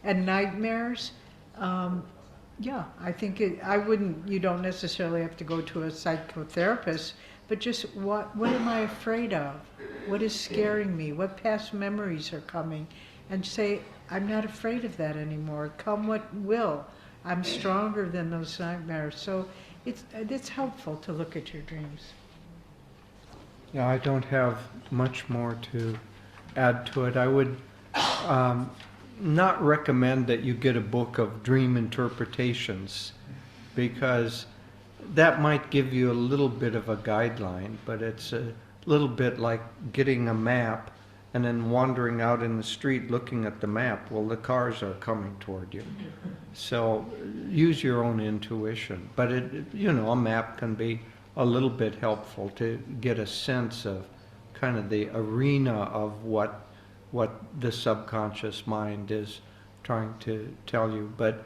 and nightmares, I think you don't necessarily have to go to a psychotherapist, but just what am I afraid of? What is scaring me? What past memories are coming? And say, I'm not afraid of that anymore. Come what will. I'm stronger than those nightmares. So it's helpful to look at your dreams. Yeah, I don't have much more to add to it. I would not recommend that you get a book of dream interpretations, because that might give you a little bit of a guideline, but it's a little bit like getting a map and then wandering out in the street looking at the map. Well, the cars are coming toward you. So use your own intuition. But a map can be a little bit helpful to get a sense of kind of the arena of what the subconscious mind is trying to tell you. But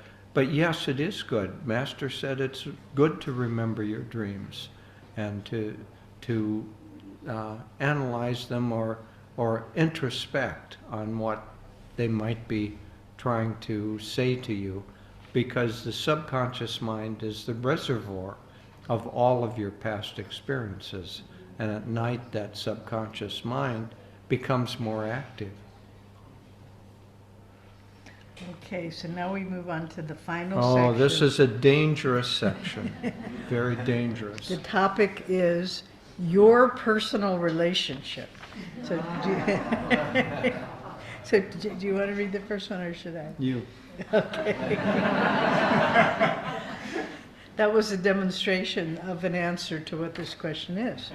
yes, it is good. Master said it's good to remember your dreams and to analyze them or introspect on what they might be trying to say to you, because the subconscious mind is the reservoir of all of your past experiences. And at night, that subconscious mind becomes more active. Okay, so now we move on to the final section. Oh, this is a dangerous section. Very dangerous. The topic is your personal relationship. So do you want to read the first one, or should I? You. Okay. That was a demonstration of an answer to what this question is.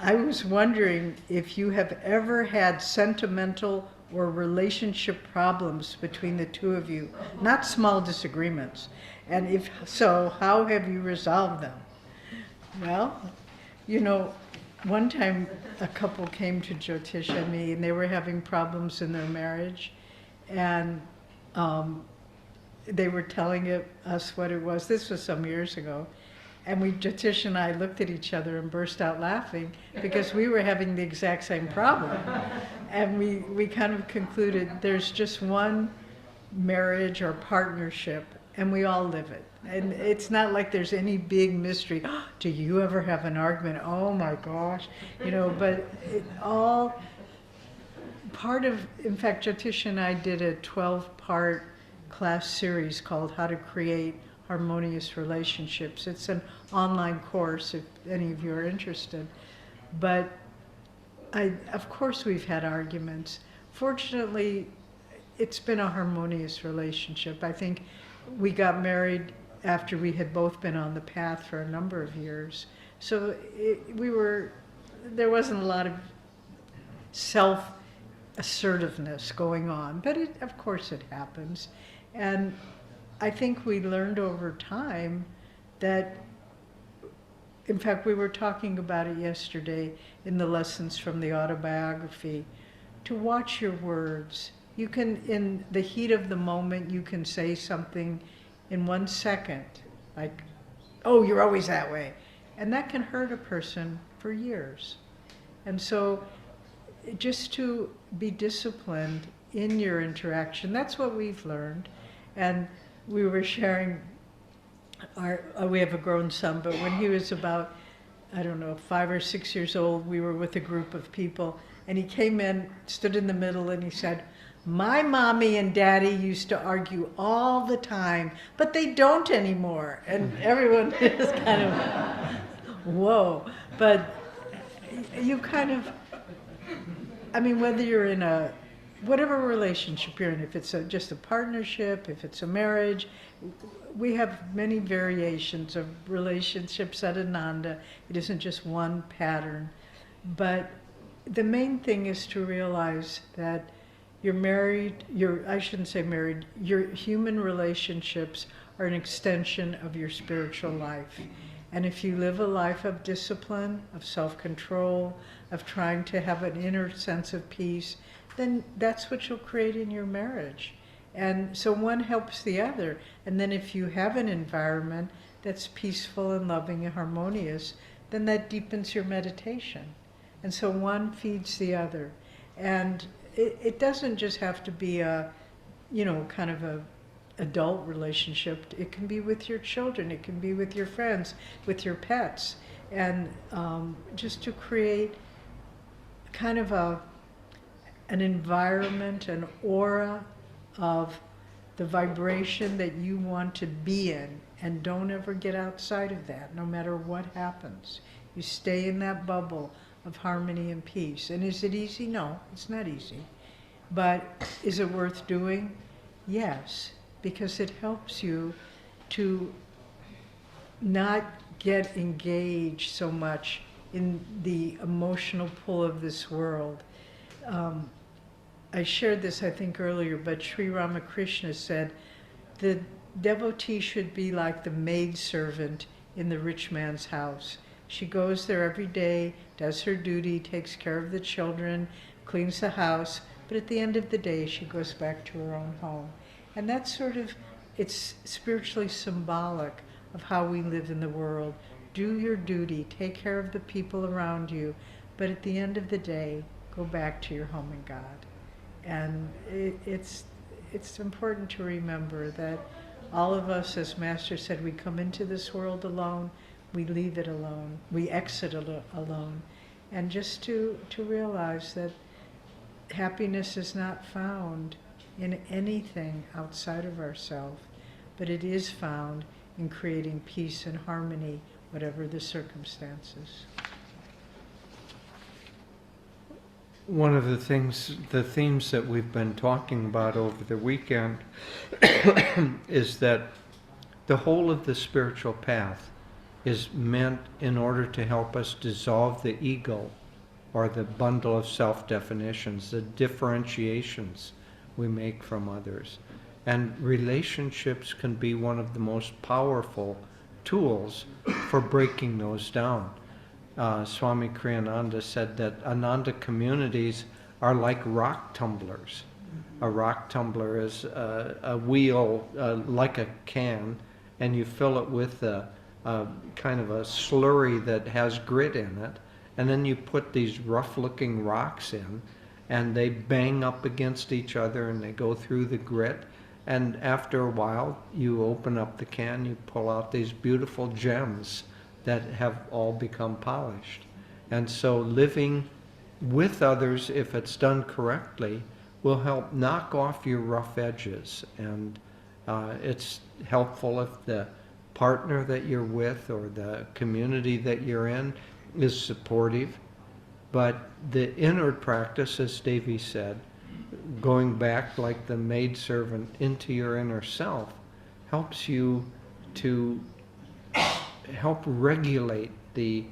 I was wondering if you have ever had sentimental or relationship problems between the two of you, not small disagreements, and if so, how have you resolved them? Well, one time a couple came to Jyotish and me, and they were having problems in their marriage, and they were telling us what it was. This was some years ago. And Jyotish and I looked at each other and burst out laughing because we were having the exact same problem. And we kind of concluded there's just one marriage or partnership, and we all live it. And it's not like there's any big mystery. Oh, do you ever have an argument? Oh my gosh. But it all part of, in fact, Jyotish and I did a 12-part class series called How to Create Harmonious Relationships. It's an online course if any of you are interested. But of course we've had arguments. Fortunately, it's been a harmonious relationship. I think we got married after we had both been on the path for a number of years. So there wasn't a lot of self-assertiveness going on, but of course it happens. And I think we learned over time that, in fact, we were talking about it yesterday in the lessons from the autobiography, to watch your words. You can, in the heat of the moment, you can say something in 1 second, like, oh, you're always that way. And that can hurt a person for years. And so just to be disciplined in your interaction, that's what we've learned. And we were sharing, we have a grown son, but when he was about, 5 or 6 years old, we were with a group of people, and he came in, stood in the middle, and he said, my mommy and daddy used to argue all the time, but they don't anymore. And everyone is kind of, whoa. But you kind of, whether you're in whatever relationship you're in, if it's just a partnership, if it's a marriage, we have many variations of relationships at Ananda. It isn't just one pattern. But the main thing is to realize that you're married, I shouldn't say married, your human relationships are an extension of your spiritual life. And if you live a life of discipline, of self-control, of trying to have an inner sense of peace, then that's what you'll create in your marriage. And so one helps the other. And then if you have an environment that's peaceful and loving and harmonious, then that deepens your meditation. And so one feeds the other. And it doesn't just have to be a, kind of a adult relationship. It can be with your children. It can be with your friends, with your pets. And just to create kind of an environment, an aura of the vibration that you want to be in, and don't ever get outside of that, no matter what happens. You stay in that bubble of harmony and peace. And is it easy? No, it's not easy. But is it worth doing? Yes, because it helps you to not get engaged so much in the emotional pull of this world. I shared this, I think, earlier, but Sri Ramakrishna said, the devotee should be like the maidservant in the rich man's house. She goes there every day, does her duty, takes care of the children, cleans the house, but at the end of the day, she goes back to her own home. And that's sort of, it's spiritually symbolic of how we live in the world. Do your duty, take care of the people around you, but at the end of the day, go back to your home in God. And it's important to remember that all of us, as Master said, we come into this world alone, we leave it alone, we exit alone. And just to realize that happiness is not found in anything outside of ourselves, but it is found in creating peace and harmony, whatever the circumstances. One of the themes that we've been talking about over the weekend is that the whole of the spiritual path is meant in order to help us dissolve the ego, or the bundle of self-definitions, the differentiations we make from others. And relationships can be one of the most powerful tools for breaking those down. Swami Kriyananda said that Ananda communities are like rock tumblers. A rock tumbler is a wheel like a can, and you fill it with a kind of a slurry that has grit in it, and then you put these rough-looking rocks in, and they bang up against each other, and they go through the grit, and after a while, you open up the can, you pull out these beautiful gems that have all become polished. And so living with others, if it's done correctly, will help knock off your rough edges. And it's helpful if the partner that you're with or the community that you're in is supportive. But the inward practice, as Devi said, going back like the maidservant into your inner self, helps you to help regulate the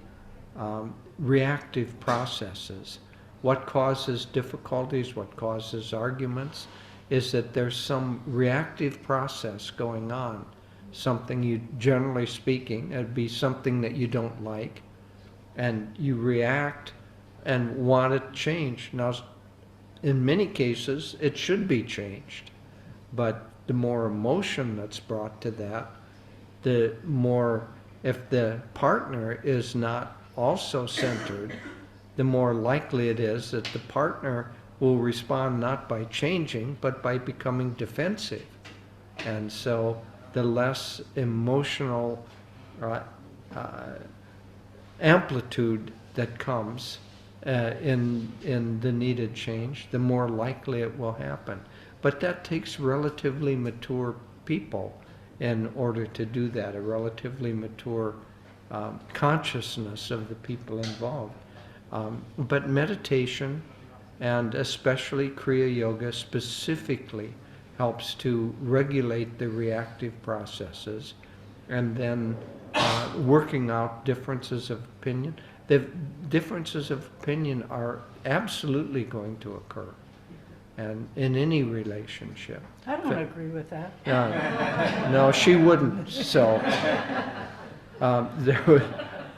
reactive processes. What causes difficulties, what causes arguments, is that there's some reactive process going on. Something you, generally speaking, it'd be something that you don't like, and you react and want it changed. Now, in many cases, it should be changed, but the more emotion that's brought to that, the more, if the partner is not also centered, the more likely it is that the partner will respond not by changing, but by becoming defensive. And so the less emotional amplitude that comes in the needed change, the more likely it will happen. But that takes relatively mature people in order to do that, a relatively mature consciousness of the people involved. But meditation, and especially Kriya Yoga specifically, helps to regulate the reactive processes, and then working out differences of opinion. The differences of opinion are absolutely going to occur, and in any relationship. I don't agree with that. No, she wouldn't. So there were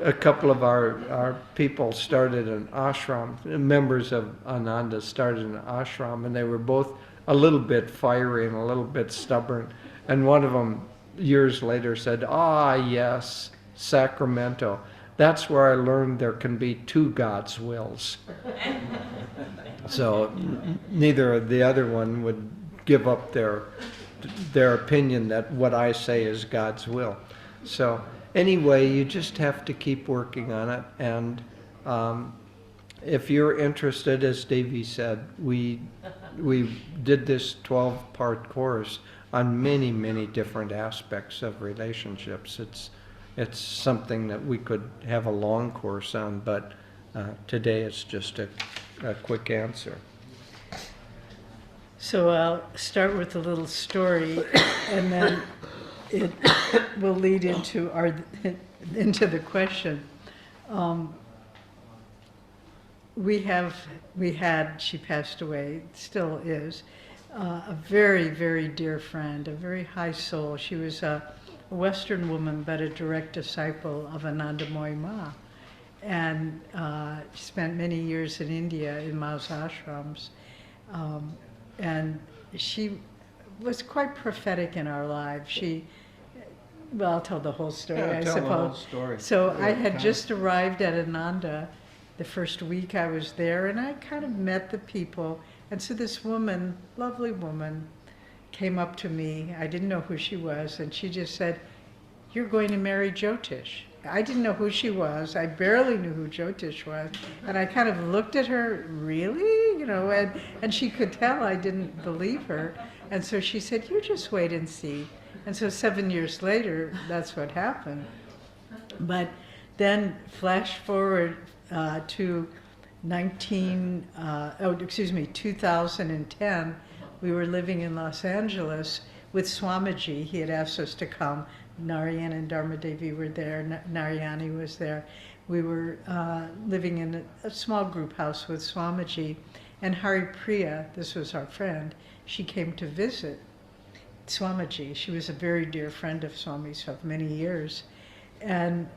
a couple of our people started an ashram, members of Ananda started an ashram, and they were both a little bit fiery and a little bit stubborn. And one of them, years later, said, "Ah, yes, Sacramento. That's where I learned there can be two God's wills." So neither the other one would give up their opinion that what I say is God's will. So anyway, you just have to keep working on it. And if you're interested, as Devi said, we did this 12-part course on many, many different aspects of relationships. It's something that we could have a long course on, but today it's just a quick answer. So I'll start with a little story, and then it will lead into the question. We had, she passed away, still is, a very, very dear friend, a very high soul. She was a Western woman, but a direct disciple of Ananda Ma. And she spent many years in India in Ma's ashrams. And she was quite prophetic in our lives. Well, I'll tell the whole story, I suppose. The whole story. So I had just arrived at Ananda the first week I was there, and I kind of met the people. And so this woman, lovely woman, came up to me. I didn't know who she was, and she just said, "You're going to marry Jyotish." I didn't know who she was. I barely knew who Jyotish was. And I kind of looked at her, really? You know, and she could tell I didn't believe her. And so she said, "You just wait and see." And so 7 years later, that's what happened. But then flash forward to 2010, we were living in Los Angeles with Swamiji. He had asked us to come. Narayan and Dharma Devi were there. Narayani was there. We were living in a small group house with Swamiji. And Hari Priya, this was our friend, she came to visit Swamiji. She was a very dear friend of Swami's of many years. And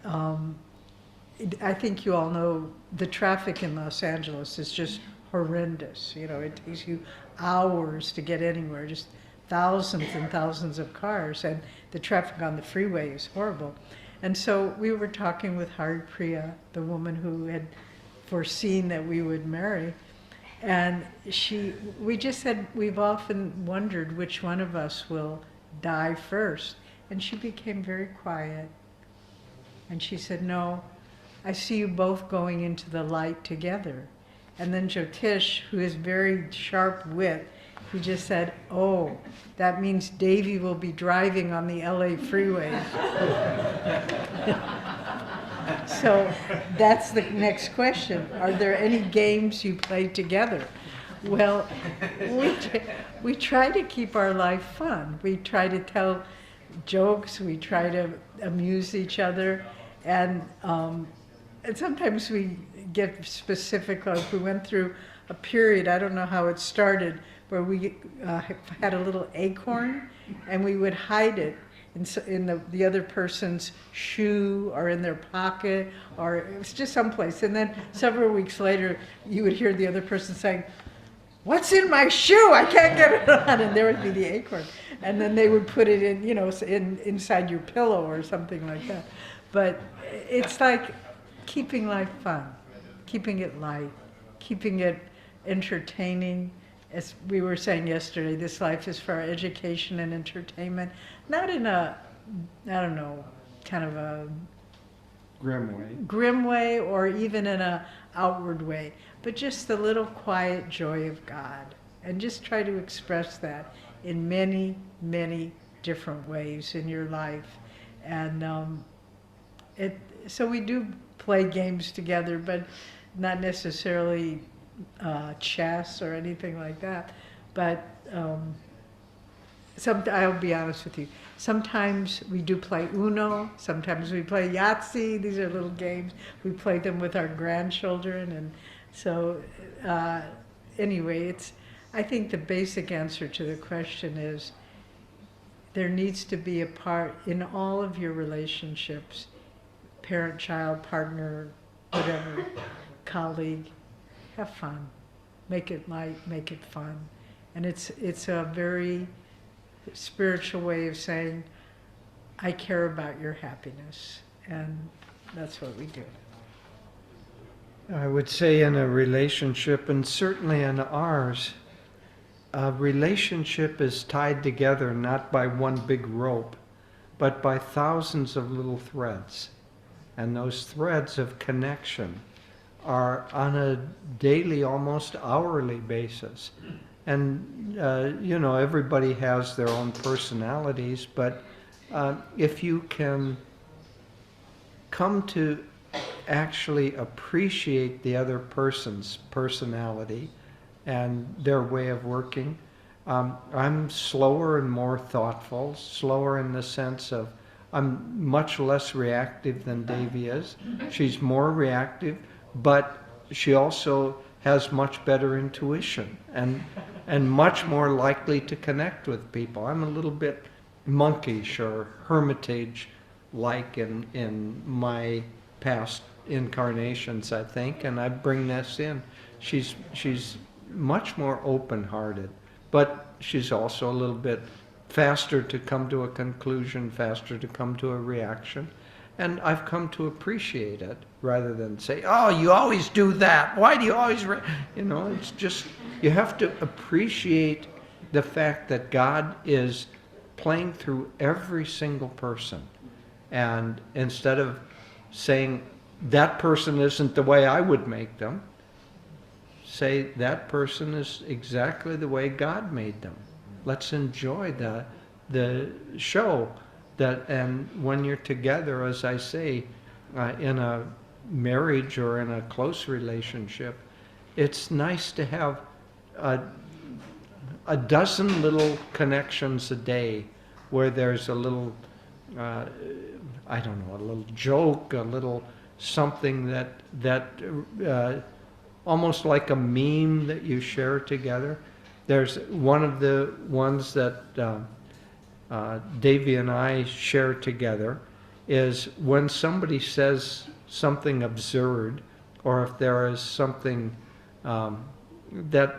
I think you all know the traffic in Los Angeles is just horrendous. You know, it takes you hours to get anywhere, just thousands and thousands of cars, and the traffic on the freeway is horrible. And so we were talking with Haripriya, the woman who had foreseen that we would marry, and we just said we've often wondered which one of us will die first. And she became very quiet. And she said, no, I see you both going into the light together. And then Jyotish, who has very sharp wit, he just said, oh, that means Devi will be driving on the LA freeway. So that's the next question. Are there any games you play together? Well, we try to keep our life fun. We try to tell jokes. We try to amuse each other. And sometimes we get specific. Like we went through a period, I don't know how it started, where we had a little acorn, and we would hide it in the other person's shoe or in their pocket, or it was just someplace. And then several weeks later, you would hear the other person saying, what's in my shoe? I can't get it on. And there would be the acorn. And then they would put it in, inside your pillow or something like that. But it's like keeping life fun, keeping it light, keeping it entertaining. As we were saying yesterday, this life is for our education and entertainment, not in a, I don't know, kind of a grim way or even in a outward way, but just the little quiet joy of God. And just try to express that in many, many different ways in your life. And so we do play games together, but not necessarily chess or anything like that. But I'll be honest with you, sometimes we do play Uno, sometimes we play Yahtzee. These are little games. We play them with our grandchildren. And so anyway, I think the basic answer to the question is there needs to be a part in all of your relationships, parent, child, partner, whatever, colleague. Have fun. Make it light, make it fun. And it's a very spiritual way of saying, I care about your happiness. And that's what we do. I would say in a relationship, and certainly in ours, a relationship is tied together not by one big rope, but by thousands of little threads. And those threads of connection are on a daily, almost hourly basis. And, everybody has their own personalities, but if you can come to actually appreciate the other person's personality and their way of working, I'm slower and more thoughtful, slower in the sense of I'm much less reactive than Devi is. She's more reactive, but she also has much better intuition and much more likely to connect with people. I'm a little bit monkish or hermitage-like in my past incarnations, I think, and I bring this in. She's much more open-hearted, but she's also a little bit faster to come to a conclusion, faster to come to a reaction. And I've come to appreciate it rather than say, oh, you always do that. Why do you always... it's just, you have to appreciate the fact that God is playing through every single person. And instead of saying, that person isn't the way I would make them, say, that person is exactly the way God made them. Let's enjoy the show. And when you're together, as I say, in a marriage or in a close relationship, it's nice to have a dozen little connections a day where there's a little, a little joke, a little something that almost like a meme that you share together. There's one of the ones that Devi and I share together is when somebody says something absurd, or if there is something that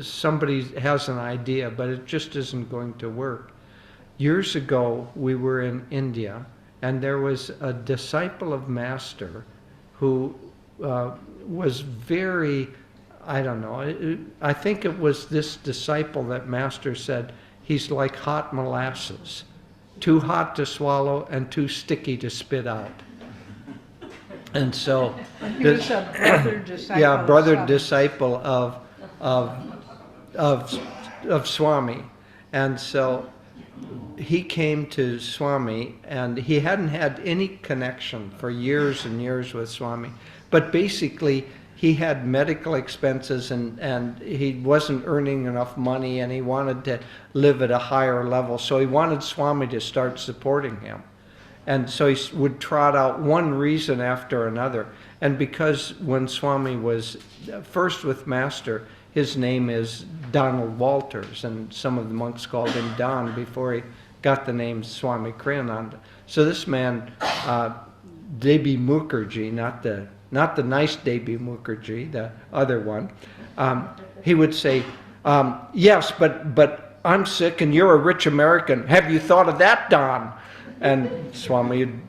somebody has an idea, but it just isn't going to work. Years ago, we were in India, and there was a disciple of Master who was very, I don't know, I think it was this disciple that Master said, he's like hot molasses, too hot to swallow and too sticky to spit out. And so, He was a brother disciple. yeah, brother of disciple of Swami. And so he came to Swami, and he hadn't had any connection for years and years with Swami. But basically, he had medical expenses, and he wasn't earning enough money, and he wanted to live at a higher level. So he wanted Swami to start supporting him. And so he would trot out one reason after another. And because when Swami was first with Master, his name is Donald Walters, and some of the monks called him Don before he got the name Swami Kriyananda. So this man, Devi Mukherjee, not the nice Devi Mukherjee, the other one, he would say, yes, but I'm sick and you're a rich American. Have you thought of that, Don? And Swami would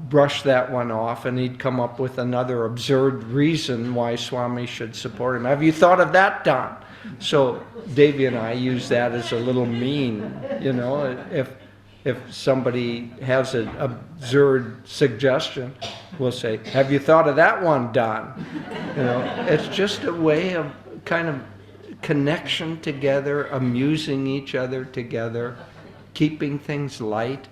brush that one off, and he'd come up with another absurd reason why Swami should support him. Have you thought of that, Don? So Devi and I use that as a little mean, you know, if somebody has an absurd suggestion, we'll say, have you thought of that one, Don? You know, it's just a way of kind of connection together, amusing each other together, keeping things light.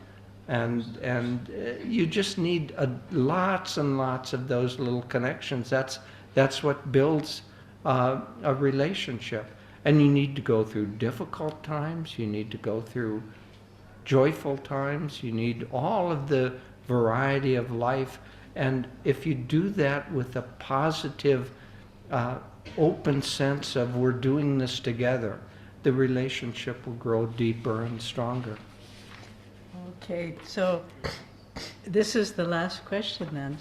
And you just need lots and lots of those little connections. That's what builds a relationship. And you need to go through difficult times. You need to go through joyful times. You need all of the variety of life. And if you do that with a positive, open sense of we're doing this together, the relationship will grow deeper and stronger. Okay, so this is the last question then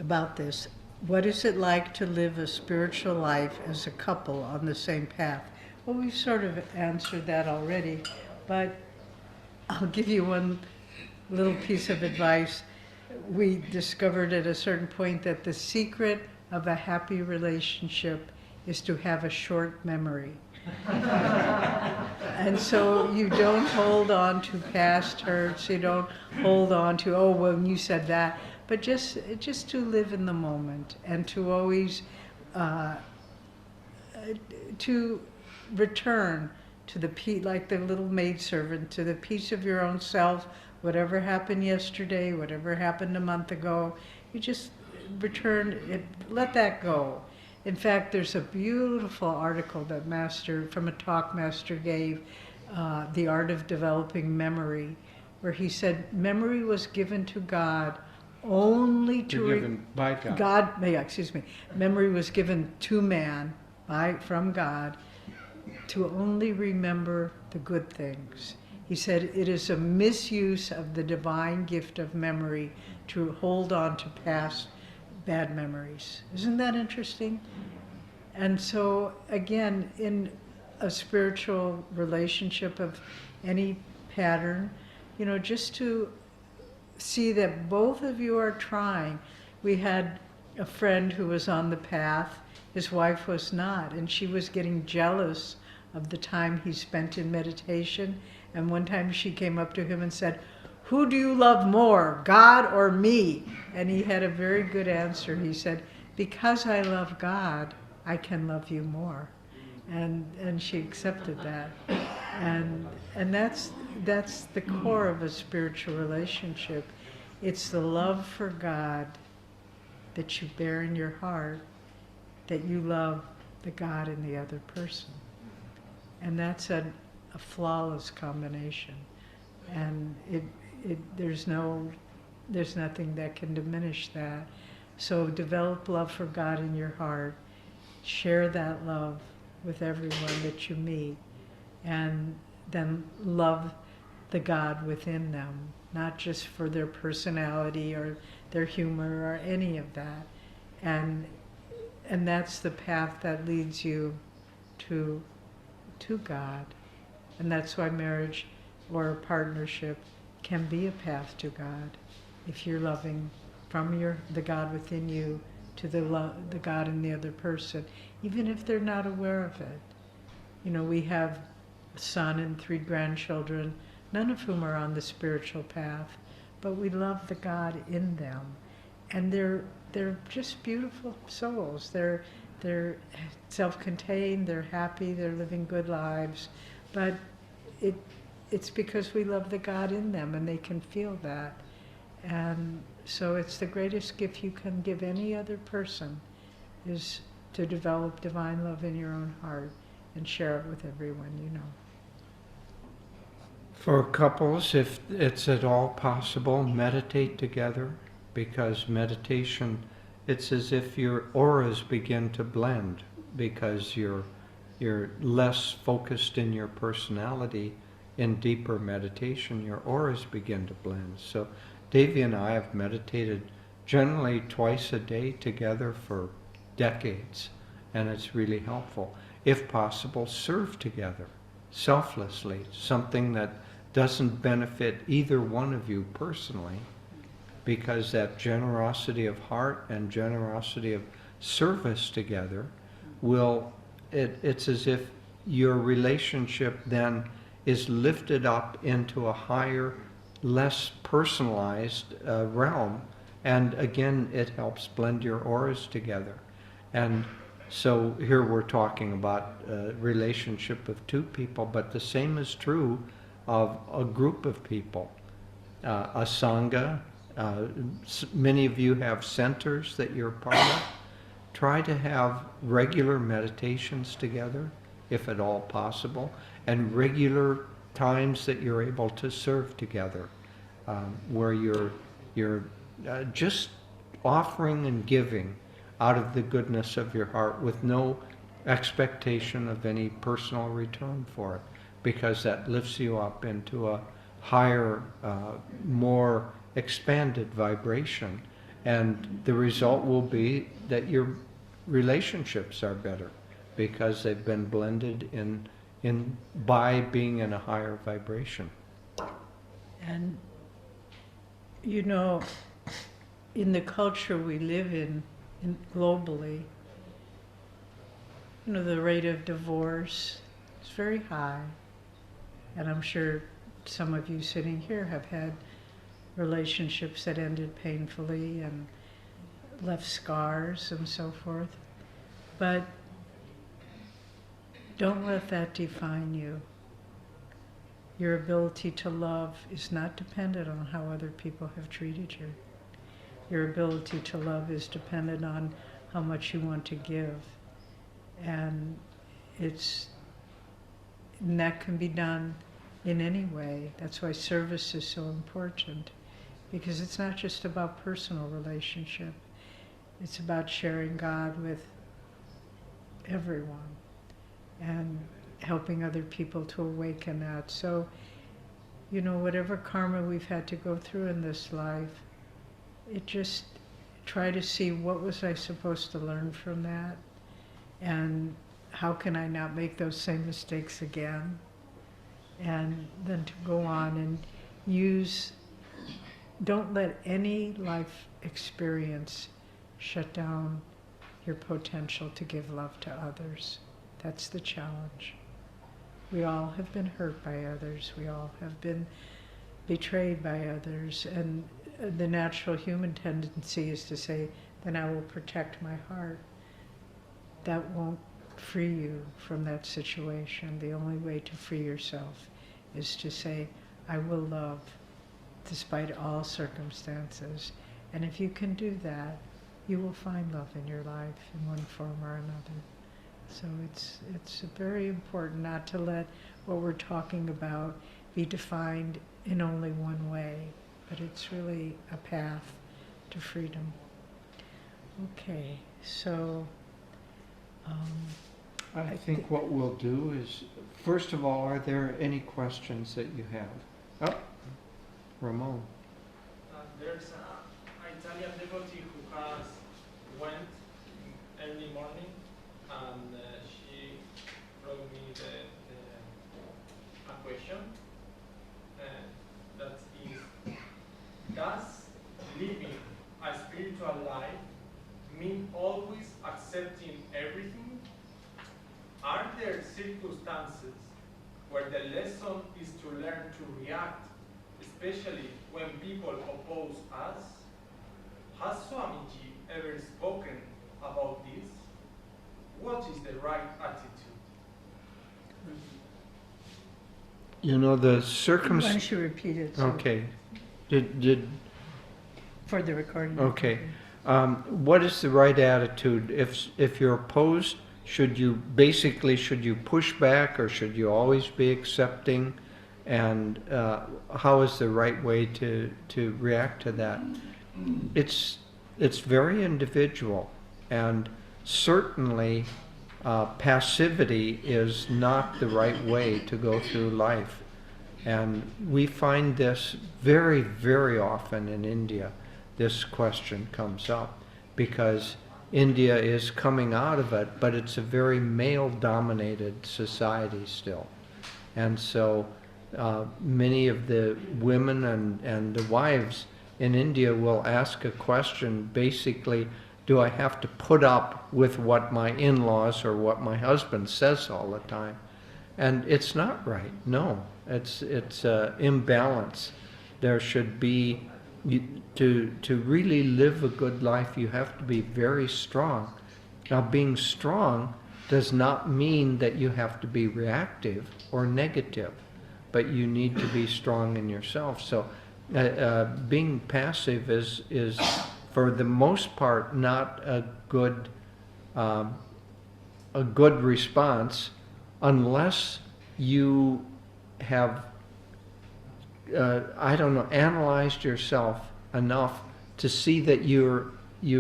about this. What is it like to live a spiritual life as a couple on the same path? Well, we've sort of answered that already, but I'll give you one little piece of advice. We discovered at a certain point that the secret of a happy relationship is to have a short memory. And so you don't hold on to past hurts, you don't hold on to, oh, well, you said that, but just to live in the moment and to always, to return to the peace, like the little maidservant, to the peace of your own self, whatever happened yesterday, whatever happened a month ago, you just return it, let that go. In fact, there's a beautiful article that Master, from a talk Master gave, The Art of Developing Memory, where he said memory was given to God only to... Given by God. Memory was given to man from God to only remember the good things. He said it is a misuse of the divine gift of memory to hold on to past bad memories. Isn't that interesting? And so again, in a spiritual relationship of any pattern, you know, just to see that both of you are trying. We had a friend who was on the path, his wife was not, and she was getting jealous of the time he spent in meditation. And one time she came up to him and said, "Who do you love more, God or me?" And he had a very good answer. He said, "Because I love God, I can love you more." And she accepted that. And that's the core of a spiritual relationship. It's the love for God that you bear in your heart, that you love the God in the other person. And that's a flawless combination. And there's nothing that can diminish that. So develop love for God in your heart. Share that love with everyone that you meet. And then love the God within them, not just for their personality or their humor or any of that. And that's the path that leads you to God. And that's why marriage or a partnership can be a path to God. If you're loving from the God within you to the God in the other person, even if they're not aware of it. You know, we have a son and 3 grandchildren, none of whom are on the spiritual path, but we love the God in them. And they're just beautiful souls. They're self-contained, they're happy, they're living good lives, but it's because we love the God in them and they can feel that. And so it's the greatest gift you can give any other person, is to develop divine love in your own heart and share it with everyone you know. For couples, if it's at all possible, meditate together, because meditation, it's as if your auras begin to blend, because you're less focused in your personality. In deeper meditation, your auras begin to blend. So Devi and I have meditated generally twice a day together for decades, and it's really helpful. If possible, serve together, selflessly, something that doesn't benefit either one of you personally, because that generosity of heart and generosity of service together it's as if your relationship then is lifted up into a higher, less personalized realm, and again it helps blend your auras together. And so here we're talking about a relationship of 2 people, but the same is true of a group of people. A sangha, many of you have centers that you're part of. Try to have regular meditations together, if at all possible, and regular times that you're able to serve together, where you're just offering and giving out of the goodness of your heart with no expectation of any personal return for it, because that lifts you up into a higher, more expanded vibration. And the result will be that your relationships are better, because they've been blended in by being in a higher vibration. And you know, in the culture we live in globally, you know, the rate of divorce is very high. And I'm sure some of you sitting here have had relationships that ended painfully and left scars and so forth. But don't let that define you. Your ability to love is not dependent on how other people have treated you. Your ability to love is dependent on how much you want to give. And that can be done in any way. That's why service is so important, because it's not just about personal relationship. It's about sharing God with everyone and helping other people to awaken that. So, you know, whatever karma we've had to go through in this life, try to see what was I supposed to learn from that, and how can I not make those same mistakes again, and then to go on and don't let any life experience shut down your potential to give love to others. That's the challenge. We all have been hurt by others. We all have been betrayed by others. And the natural human tendency is to say, then I will protect my heart. That won't free you from that situation. The only way to free yourself is to say, I will love despite all circumstances. And if you can do that, you will find love in your life in one form or another. So it's very important not to let what we're talking about be defined in only one way, but it's really a path to freedom. Okay, so I think what we'll do is, first of all, are there any questions that you have? Oh, Ramon. There's an Italian devotee who has went early morning, and she wrote me a question that is: does living a spiritual life mean always accepting everything? Are there circumstances where the lesson is to learn to react, especially when people oppose us? Has Swamiji ever spoken about this? What is the right attitude? You know, the Why circumstance. don't you repeat it? so- Okay. Did For the recording. okay. What is the right attitude? If you're opposed, should you push back, or should you always be accepting? And how is the right way to react to that? It's very individual, and certainly passivity is not the right way to go through life. And we find this very, very often in India. This question comes up because India is coming out of it, but it's a very male-dominated society still. And so many of the women and the wives in India will ask a question, basically, do I have to put up with what my in-laws or what my husband says all the time? And it's not right. No, it's imbalance. There should be, to really live a good life, you have to be very strong. Now, being strong does not mean that you have to be reactive or negative, but you need to be strong in yourself. So being passive is for the most part not a good response, unless you have analyzed yourself enough to see that you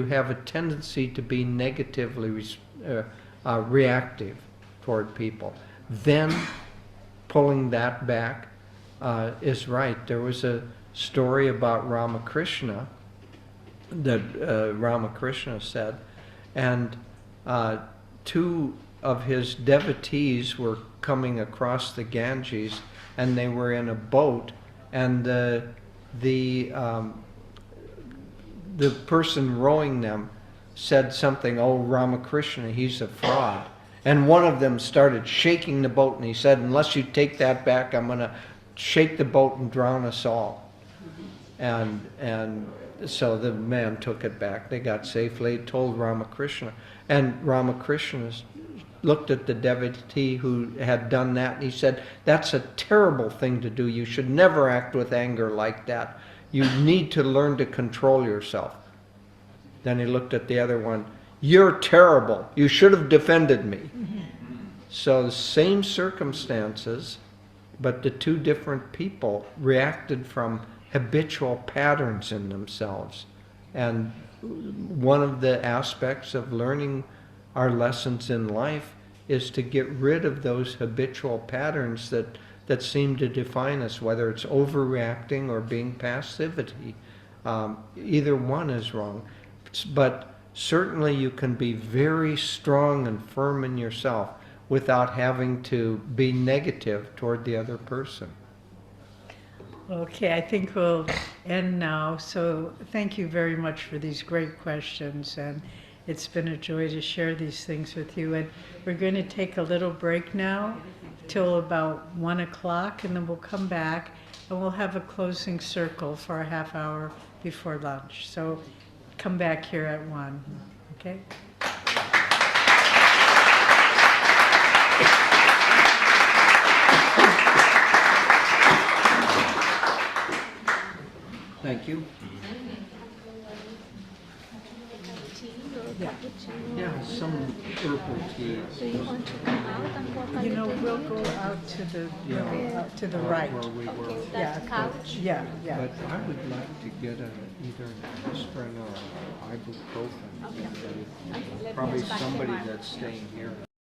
have a tendency to be negatively reactive toward people. Then pulling that back is right. There was a story about Ramakrishna that Ramakrishna said, and two of his devotees were coming across the Ganges, and they were in a boat, and the person rowing them said something, "Oh, Ramakrishna, he's a fraud." And one of them started shaking the boat, and he said, "Unless you take that back, I'm going to shake the boat and drown us all." And so the man took it back. They got safely, told Ramakrishna. And Ramakrishna looked at the devotee who had done that, and he said, "That's a terrible thing to do. You should never act with anger like that. You need to learn to control yourself." Then he looked at the other one. "You're terrible. You should have defended me." So the same circumstances, but the two different people reacted from habitual patterns in themselves. And one of the aspects of learning our lessons in life is to get rid of those habitual patterns that seem to define us, whether it's overreacting or being passivity. Either one is wrong. But certainly you can be very strong and firm in yourself without having to be negative toward the other person. Okay, I think we'll end now. So thank you very much for these great questions, and it's been a joy to share these things with you. And we're going to take a little break now till about 1 o'clock, and then we'll come back and we'll have a closing circle for a half hour before lunch. So come back here at 1, okay? Thank you. Yeah, some herbal tea. Do you want to come out and walk a You know, little we'll bit? go out to the to the Where right. we were. Okay, Yeah, that's couch. Yeah, yeah. But I would like to get either an aspirin or ibuprofen. Okay. Somebody- Let me Probably ask somebody Fatima. that's staying here.